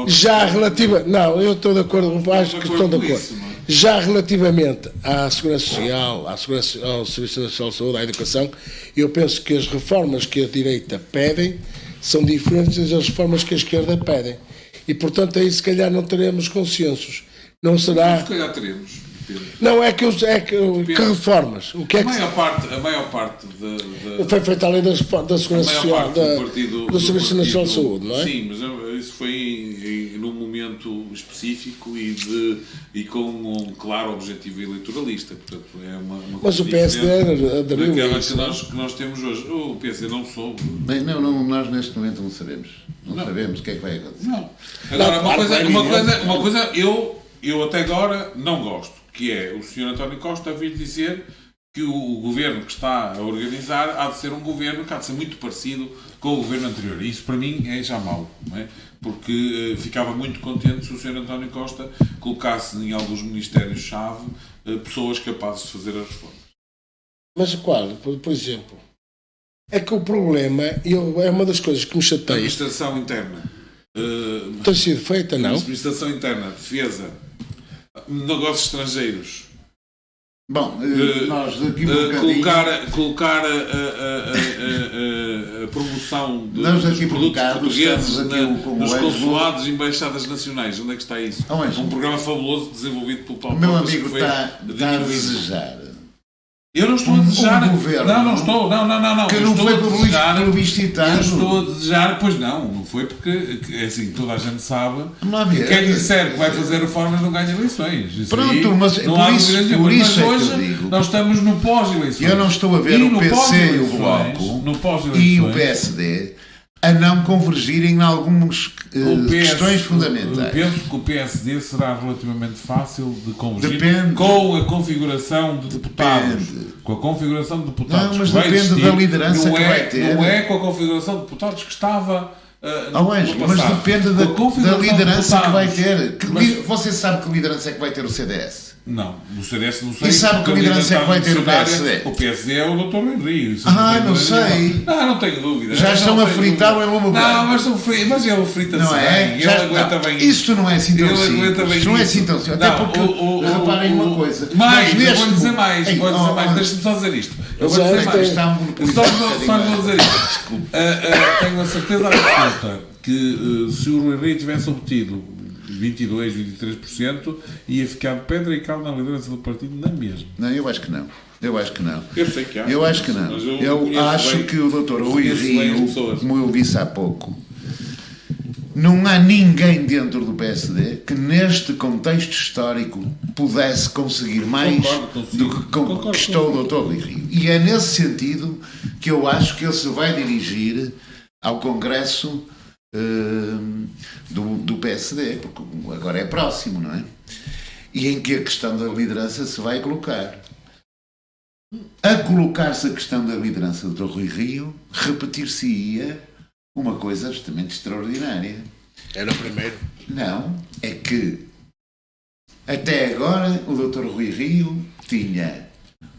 Já relativa... Não, eu estou de acordo, acho que estou de acordo. Já relativamente à Segurança Social, ao Serviço Nacional de Saúde, à Educação, eu penso que as reformas que a direita pedem são diferentes das reformas que a esquerda pedem. E, portanto, aí se calhar não teremos consensos. Não será... Se calhar teremos. Não, que reformas? O que é a maior parte foi feita a lei da Segurança Social, do Serviço Nacional de Saúde, não é? Sim, mas isso foi num momento específico e com um claro objetivo eleitoralista. Portanto, é uma mas o PSD aderiu daquela que nós temos hoje. O PSD não soube. Bem, nós neste momento não sabemos. Não sabemos o que é que vai acontecer. Não. Agora, uma coisa eu até agora não gosto, que é o Sr. António Costa vir dizer que o governo que está a organizar há de ser um governo que há de ser muito parecido com o governo anterior. E isso para mim é já mau, não é? Porque ficava muito contente se o Sr. António Costa colocasse em alguns ministérios-chave pessoas capazes de fazer as reformas. Mas qual? Por exemplo, é que o problema é uma das coisas que me chateia. Administração interna. Tem sido feita, não? Administração interna, defesa, negócios estrangeiros. Bom, nós aqui colocar a promoção dos produtos portugueses nos consulados e embaixadas nacionais. Onde é que está isso? Um programa fabuloso desenvolvido pelo Paulo. O meu amigo está a desejar. Eu não estou a desejar. Governo, não estou. Não. Que não foi publicitado. Eu estou a desejar, pois não foi porque, assim, toda a gente sabe que quem disser que vai fazer reformas não ganha eleições. Pronto, mas por isso é que eu digo. Nós estamos no pós-eleições. Eu não estou a ver o PC e o Bloco e o PSD a não convergirem em algumas questões fundamentais. Eu penso que o PSD será relativamente fácil de convergir com a configuração de deputados. Com a configuração de deputados. Não, mas depende da liderança que vai ter. Não é com a configuração de deputados que estava. Mas depende da liderança que vai ter. Você sabe que liderança é que vai ter o CDS? Não, no CDS não sei. E sabe que liderança é que vai ter o PSD? O PSD é o Dr. Henrique. Não sei. Não tenho dúvida. Já estão a fritar o Elmo Não, mas ele frita-se não é? bem. Ele aguenta bem isso. Não é assim tão simples. Isto não é assim tão simples. Até porque, reparem uma coisa. Vou dizer mais. Deixa-me só dizer isto. Eu vou dizer mais. Só vou dizer isto. Tenho a certeza absoluta que se o Rui Rio tivesse obtido 22, 23%, ia ficar de pedra e cal na liderança do partido na mesma. Não, eu acho que não. Eu sei que há. Eu acho que não. Eu acho que o Dr. Rui Rio, como eu disse há pouco, não há ninguém dentro do PSD que neste contexto histórico pudesse conseguir mais do que conquistou o Dr. Rui Rio. E é nesse sentido que eu acho que ele se vai dirigir ao Congresso do PSD, porque agora é próximo, não é? E em que a questão da liderança se vai colocar. A colocar-se a questão da liderança do Rui Rio, repetir-se-ia uma coisa absolutamente extraordinária. Era o primeiro? Não, é que até agora o Dr. Rui Rio tinha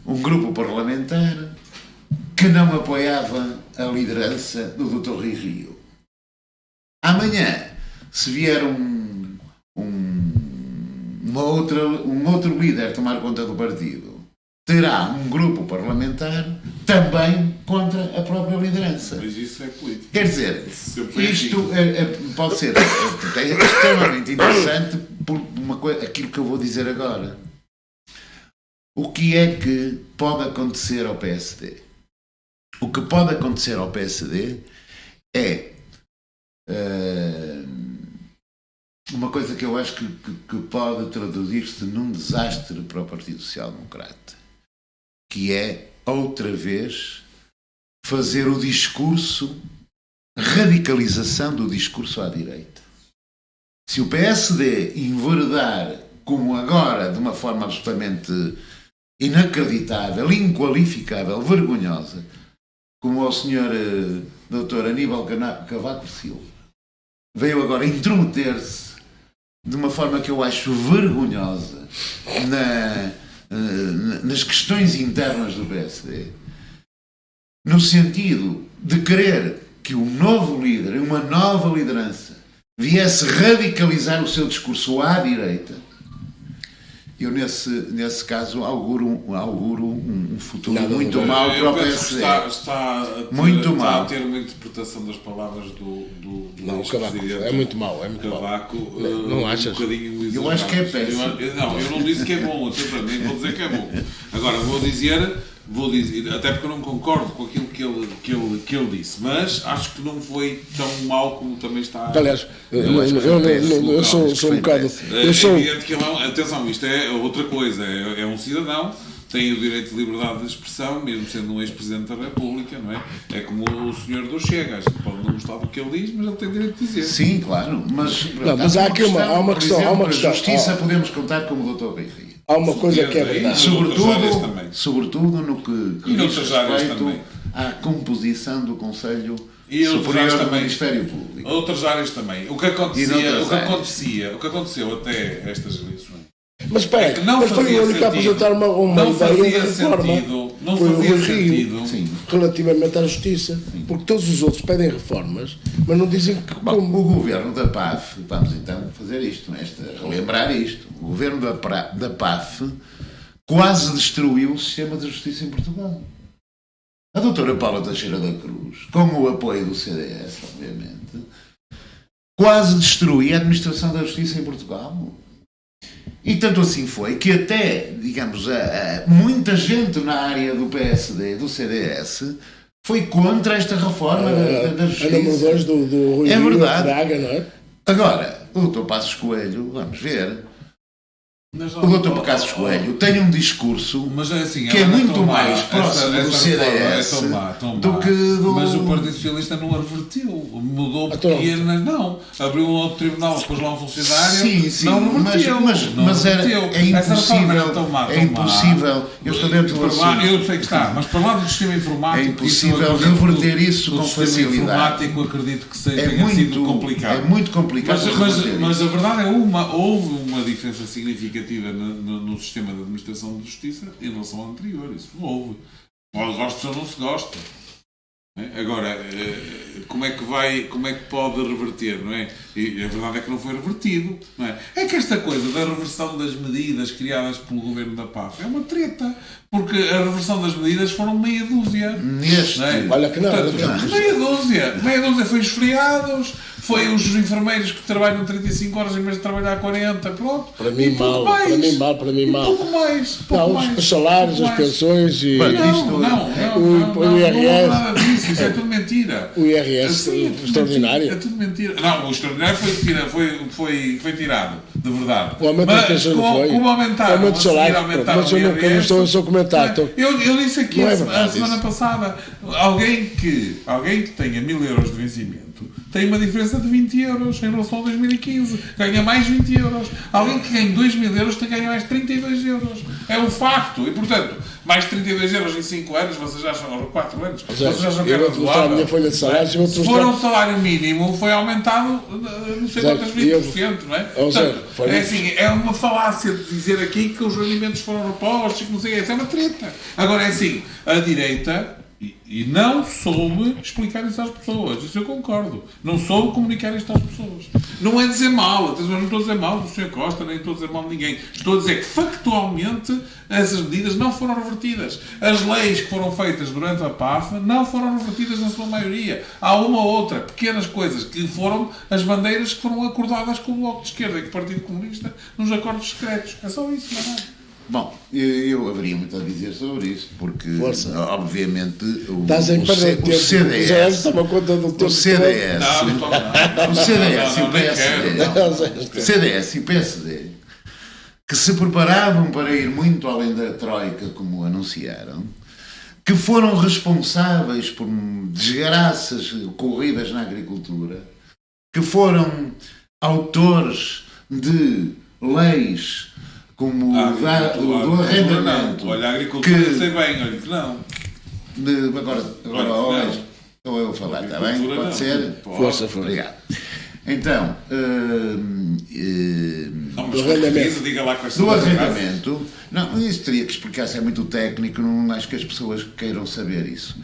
um grupo parlamentar que não apoiava a liderança do Dr. Rui Rio. Amanhã, se vier um outro líder tomar conta do partido, terá um grupo parlamentar também contra a própria liderança. Mas isso é político. Quer dizer, isto pode ser extremamente interessante por aquilo que eu vou dizer agora. O que é que pode acontecer ao PSD? O que pode acontecer ao PSD é uma coisa que eu acho que pode traduzir-se num desastre para o Partido Social Democrata, que é, outra vez, fazer o discurso, radicalização do discurso à direita. Se o PSD enveredar, como agora, de uma forma absolutamente inacreditável, inqualificável, vergonhosa, como o Sr. Dr. Aníbal Cavaco Silva veio agora intrometer-se de uma forma que eu acho vergonhosa nas questões internas do PSD, no sentido de querer que um novo líder, uma nova liderança, viesse radicalizar o seu discurso à direita, eu nesse caso auguro um futuro muito mau para o PSD. Está a ter uma interpretação das palavras do não, Cavaco, é muito mau, é muito Cavaco, mau. Não achas? Eu acho que é péssimo. Eu não disse que é bom, até para mim vou dizer que é bom. Agora vou dizer, até porque eu não concordo com aquilo que ele disse, mas acho que não foi tão mau como também está. Aliás, eu sou um bocado. Evidente que atenção, isto é outra coisa, é um cidadão, tem o direito de liberdade de expressão, mesmo sendo um ex-presidente da República, não é? É como o senhor do Chega, a gente pode não gostar do que ele diz, mas ele tem direito de dizer. Sim, claro, mas há aqui uma questão. Há uma questão. Justiça podemos contar como o Dr. Rui Rio. Há uma coisa que é verdade. Sobretudo no que diz respeito à composição do Conselho Superior do Ministério Público. Outras áreas também. O que aconteceu até estas eleições. Mas espera aí, mas foi o único a apresentar uma ideia de reforma. Não fazia sentido. Relativamente à justiça. Porque todos os outros pedem reformas, mas não dizem que... Bom, o governo da PAF, vamos então fazer isto, relembrar isto. O governo da PAF quase destruiu o sistema de justiça em Portugal. A doutora Paula Teixeira da Cruz, com o apoio do CDS, obviamente, quase destruiu a administração da justiça em Portugal. E tanto assim foi que até, digamos, muita gente na área do PSD, do CDS, foi contra esta reforma da justiça. A número 2 do Rui Rio da Braga, não é? Agora, o Dr. Passos Coelho, vamos ver, o Dr. Passos Coelho tem um discurso que é muito mais próximo do CDS do que do... Mas o Partido Socialista não a revertiu, mudou pequenas, não. Abriu um outro tribunal, pôs lá um funcionário, não revertiu. Mas é impossível, eu estou dentro do assunto. Eu sei que está, mas para lá do sistema informático... É impossível reverter isso com facilidade. O sistema informático acredito que tenha sido complicado. É muito complicado. Mas a verdade é houve uma diferença significativa no sistema de administração de justiça em relação ao anterior. Isso não houve. Ou gosta ou não se gosta. Agora, como é que pode reverter, não é? E a verdade é que não foi revertido, não é? É que esta coisa da reversão das medidas criadas pelo governo da PAF é uma treta, porque a reversão das medidas foram meia dúzia. Olha que não. Meia dúzia foi os feriados, foi os enfermeiros que trabalham 35 horas em vez de trabalhar 40, pronto. Para mim mal. Pouco mais. Os salários, as pensões e... o IRS. Nada disso, isso é tudo mentira. O IRS extraordinário. É tudo mentira. Não, o extraordinário foi tirado, de verdade. O aumento das pensões não foi. Como aumentaram, mas eu não estou a seu comentário. Eu disse aqui a semana passada, alguém que tenha 1000 euros de vencimento tem uma diferença de 20 euros em relação a 2015. Ganha mais 20 euros. Alguém que ganha 2 mil euros tem que ganhar mais 32 euros. É um facto. E, portanto, mais 32 euros em 5 anos, vocês acham, ou 4 anos, vocês acham que é razoável? Se for um salário mínimo, foi aumentado não sei quantas 20%, não é? Portanto, é assim, é uma falácia de dizer aqui que os rendimentos foram repostos, que não sei o que, isso é uma treta. Agora, é assim, a direita... E não soube explicar isso às pessoas. Isso eu concordo. Não soube comunicar isto às pessoas. Não é dizer mal. Não estou a dizer mal do Sr. Costa, nem estou a dizer mal de ninguém. Estou a dizer que, factualmente, essas medidas não foram revertidas. As leis que foram feitas durante a PAF não foram revertidas na sua maioria. Há uma ou outra, pequenas coisas, que foram as bandeiras que foram acordadas com o Bloco de Esquerda e com o Partido Comunista nos acordos secretos. É só isso, não é? Bom, eu haveria muito a dizer sobre isso, porque, obviamente, o CDS toma conta do tempo. O CDS e o PSD, que se preparavam para ir muito além da Troika, como anunciaram, que foram responsáveis por desgraças ocorridas na agricultura, que foram autores de leis como o do arrendamento. Olha, a agricultura não sei bem, olha que não. Agora estou eu a falar, está bem? Pode ser? Força. Obrigado. Então, do arrendamento, não, isso teria que explicar, se é muito técnico, não acho que as pessoas queiram saber isso.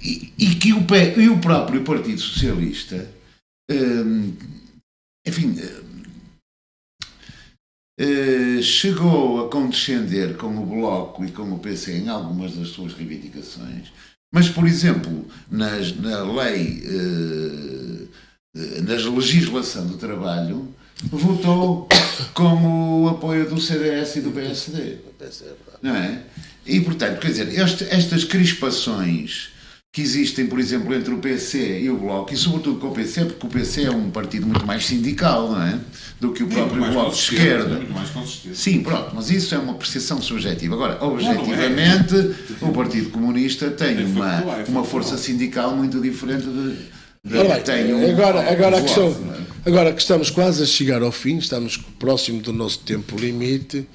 E que o próprio Partido Socialista, enfim, chegou a condescender com o Bloco e com o PC em algumas das suas reivindicações, mas, por exemplo, na lei, na legislação do trabalho, votou com o apoio do CDS e do PSD. Não é? E, portanto, quer dizer, estas crispações que existem, por exemplo, entre o PC e o Bloco, e sobretudo com o PC, porque o PC é um partido muito mais sindical, não é? Do que o próprio Bloco de Esquerda. Muito mais consistente. Sim, pronto, mas isso é uma apreciação subjetiva. Agora, objetivamente, o Partido Comunista tem uma força sindical muito diferente Agora que estamos quase a chegar ao fim, estamos próximo do nosso tempo limite,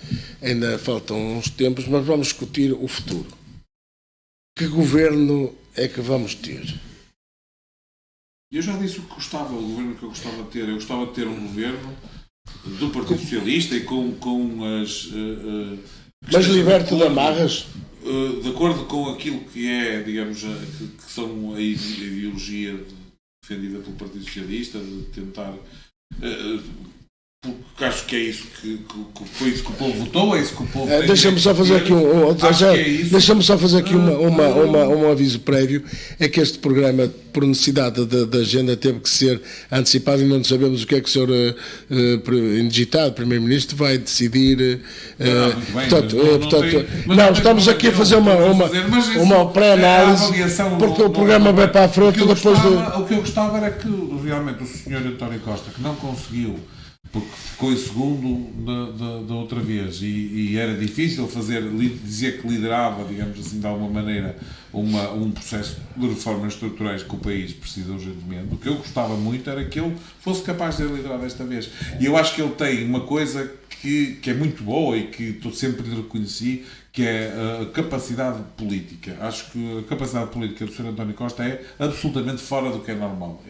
ainda faltam uns tempos, mas vamos discutir o futuro. Que governo é que vamos ter? Eu já disse o governo que eu gostava de ter. Eu gostava de ter um governo do Partido Socialista e com as... mas liberto de amarras? De acordo com aquilo que é, digamos, que são a ideologia defendida pelo Partido Socialista, de tentar... porque acho que é isso que foi isso que o povo votou, é isso que o povo tem. Deixa-me só fazer aqui um aviso prévio, é que este programa, por necessidade da agenda, teve que ser antecipado e não sabemos o que é que o senhor indigitado, Primeiro-Ministro, vai decidir. Estamos aqui a fazer uma pré-análise, porque o programa vai para a frente depois O que eu gostava era que realmente o senhor António Costa, que não conseguiu, porque ficou em segundo da outra vez e era difícil dizer que liderava, digamos assim, de alguma maneira, um processo de reformas estruturais que o país precisa urgentemente. O que eu gostava muito era que ele fosse capaz de liderar desta vez. E eu acho que ele tem uma coisa que é muito boa e que sempre lhe reconheci, que é a capacidade política. Acho que a capacidade política do Sr. António Costa é absolutamente fora do que é normal.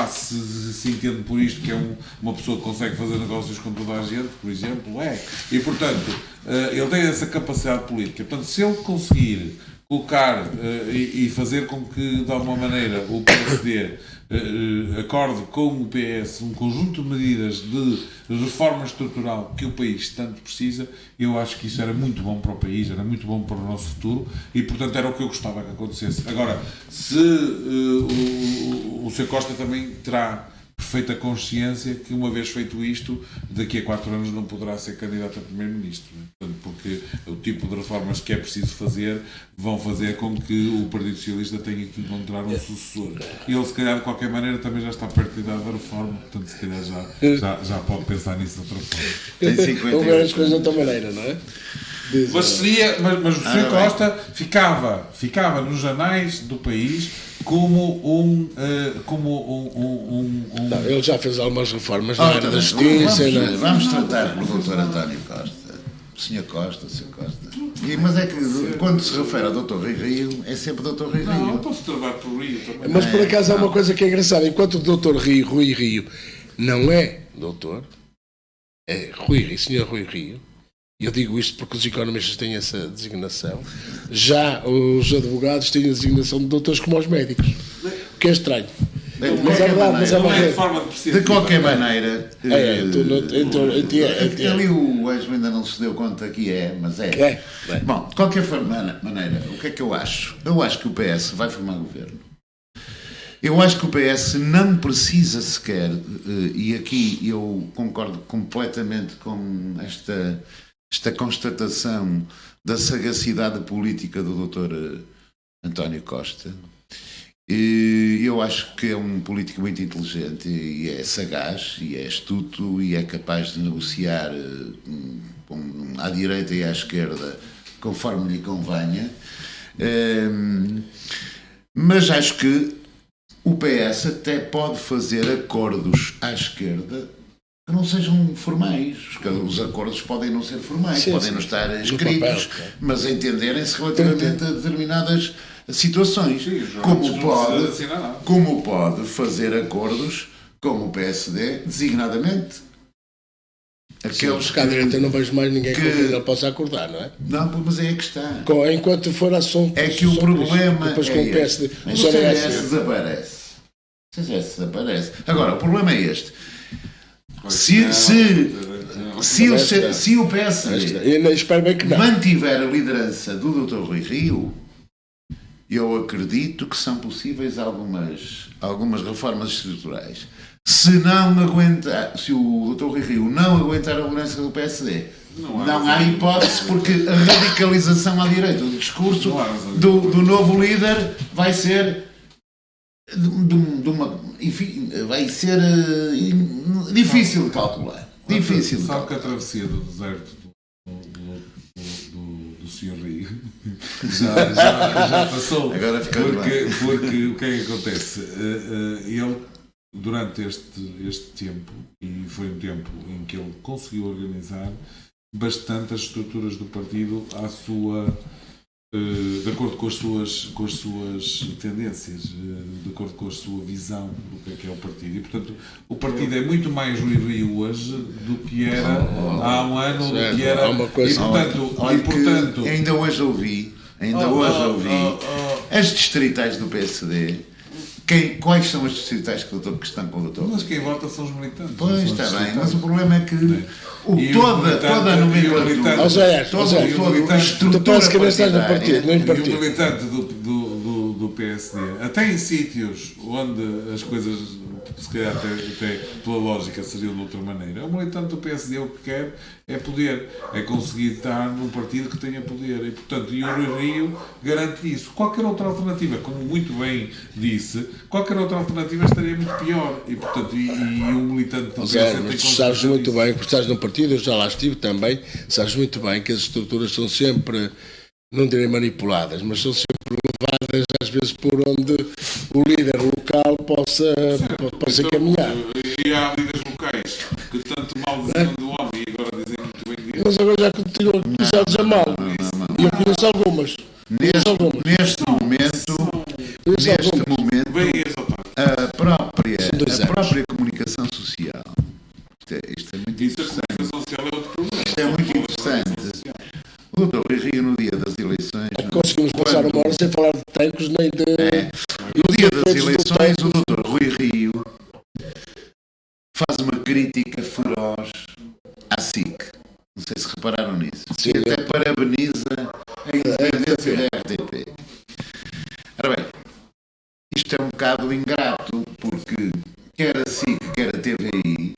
Se entende por isto que é uma pessoa que consegue fazer negócios com toda a gente, por exemplo, E, portanto, ele tem essa capacidade política. Portanto, se ele conseguir colocar e fazer com que, de alguma maneira, o PSD acorde com o PS um conjunto de medidas de reforma estrutural que o país tanto precisa, eu acho que isso era muito bom para o país, era muito bom para o nosso futuro e, portanto, era o que eu gostava que acontecesse. Agora, se o Sr. Costa também terá perfeita consciência que, uma vez feito isto, daqui a 4 anos não poderá ser candidato a Primeiro-Ministro, porque o tipo de reformas que é preciso fazer vão fazer com que o Partido Socialista tenha que encontrar um sucessor. E ele, se calhar, de qualquer maneira, também já está perto da idade da reforma, portanto, se calhar já pode pensar nisso de outra forma. Tem 50 ou ver as coisas de outra maneira, não é? Mas o Sr. Costa ficava nos anais do país como um Não, ele já fez algumas reformas na área da justiça. Vamos tratar pelo Dr. António Costa. Sr. Costa, Sr. Costa. Mas é que quando se refere ao Dr. Rui Rio, é sempre Dr. Rui Rio. Não, eu posso trabalhar por Rio também. Mas por acaso há uma coisa que é engraçada. Enquanto o Dr. Rui Rio não é doutor, é Sr. Rui Rio, eu digo isto porque os economistas têm essa designação, já os advogados têm a designação de doutores como os médicos. O que é estranho. Mas é verdade, mas é Não uma é de rede. forma De qualquer maneira, É. ali o Ângelo ainda não se deu conta que mas é. É. Bom, de qualquer maneira, o que é que eu acho? Eu acho que o PS vai formar governo. Eu acho que o PS não precisa sequer, e aqui eu concordo completamente com esta constatação da sagacidade política do Dr. António Costa. Eu acho que é um político muito inteligente e é sagaz e é astuto e é capaz de negociar à direita e à esquerda conforme lhe convenha. Mas acho que o PS até pode fazer acordos à esquerda que não sejam formais. Os acordos podem não ser formais, podem não estar escritos, mas entenderem-se relativamente a determinadas situações. Sim, como pode fazer acordos com o PSD, designadamente. Aqueles que à direita eu não vejo mais ninguém que ele possa acordar, não é? Não, mas é que está. Enquanto for assunto. É que o problema depois com o PSD. O CDS desaparece. O CDS desaparece. Agora, o problema é este. Se o PSD espero bem que não mantiver a liderança do Dr. Rui Rio, eu acredito que são possíveis algumas reformas estruturais. Se o Dr. Rui Rio não aguentar a liderança do PSD, não há hipótese, porque a radicalização à direita do discurso do novo líder vai ser vai ser difícil de calcular. Sabe que a travessia do deserto do Sr. Rio já passou. Agora porque o que é que acontece? Ele, durante este tempo, e foi um tempo em que ele conseguiu organizar bastante as estruturas do partido de acordo com as suas tendências, de acordo com a sua visão do que é o partido. E, portanto, o partido é muito mais Rui Rio hoje do que era há um ano, do que era... E, portanto, ainda hoje ouvi as distritais do PSD. Quais são as distritais que estão com o doutor? Mas quem vota são os militantes. Pois, está bem, mas o problema é que toda a nomenclatura, toda a estrutura partidária, e o militante do PSD, até em sítios onde as coisas, se calhar até pela lógica, seriam de outra maneira, o militante do PSD o que quer é poder, é conseguir estar num partido que tenha poder, e portanto, e o Rui Rio garante isso. Qualquer outra alternativa, como muito bem disse, qualquer outra alternativa estaria muito pior, e portanto, e o militante do PSD mas tu sabes muito bem, porque estás num partido, eu já lá estive também, sabes muito bem que as estruturas são sempre, não direi manipuladas, mas são sempre levadas às vezes por onde o líder local possa caminhar. E há líderes locais que tanto mal diziam do homem e agora dizem muito bem dele. Mas agora já continuam a dizer mal. E eu conheço algumas. Neste momento a própria comunicação social, isto é muito interessante. Isto é muito interessante. O Dr. Rui Rio, no dia das eleições, conseguimos passar uma hora sem falar de tanques nem de... No dia das eleições, o Dr. Rui Rio faz uma crítica feroz à SIC. Não sei se repararam nisso. Sim, e até parabeniza a independência da RTP. Ora bem, isto é um bocado ingrato, porque quer a SIC, quer a TVI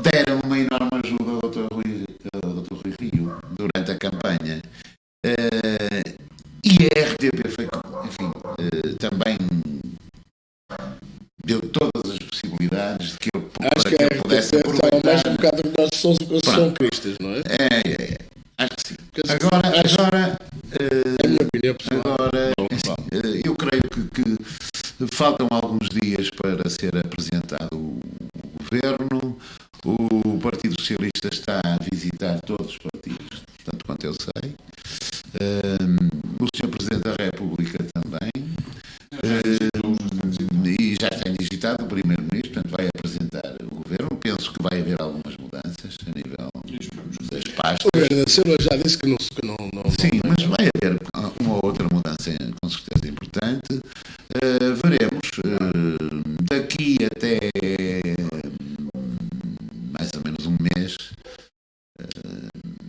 deram uma enorme ajuda ao Dr. Rui Rio durante a campanha. E a RTP foi, enfim, também deu todas as possibilidades de que eu pudesse aproveitar. Mais um bocado que nós são cristas, não é? Acho que sim. Agora é a minha opinião pessoal. Eu creio que Faltam alguns dias para ser apresentado o governo. O Partido Socialista está a visitar todos os partidos, tanto quanto eu sei. O Sr. Presidente da República também. E já está digitado o Primeiro-Ministro, portanto vai apresentar o governo. Penso que vai haver algumas mudanças a nível das pastas. O Governo da Silva já disse que não. Sim, mas vai haver uma ou outra mudança com certeza importante. Veremos. Daqui até mais ou menos um mês,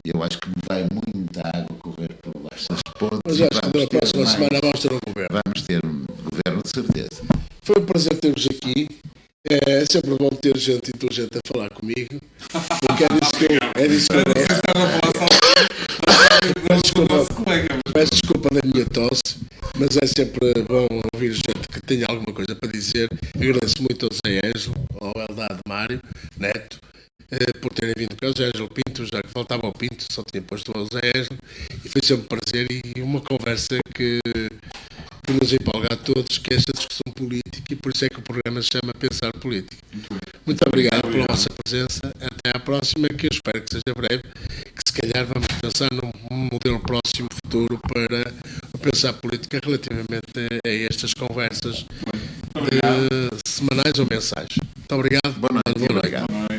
eu acho que vai muita água correr por baixo das pontes. Mas acho que na próxima semana vamos ter um governo. Vamos ter um governo de certeza. Foi um prazer ter-vos aqui. É sempre bom ter gente inteligente a falar comigo. Porque é disso que eu gosto. Peço desculpa da minha tosse, mas é sempre bom ouvir gente que tenha alguma coisa para dizer. Agradeço muito ao Zé Ângelo, ao Eldado Mário Neto, por terem vindo cá. O Zé Ângelo Pinto, já que faltava o Pinto, só tinha posto o Zé Ângelo, e foi sempre um prazer e uma conversa que nos empolga a todos, que é esta discussão política, e por isso é que o programa se chama Pensar Política. Muito obrigado pela vossa presença. Até à próxima, que eu espero que seja breve, que se calhar vamos pensar num modelo próximo futuro para pensar política relativamente a estas conversas semanais ou mensais. Muito obrigado. Boa noite. Boa noite.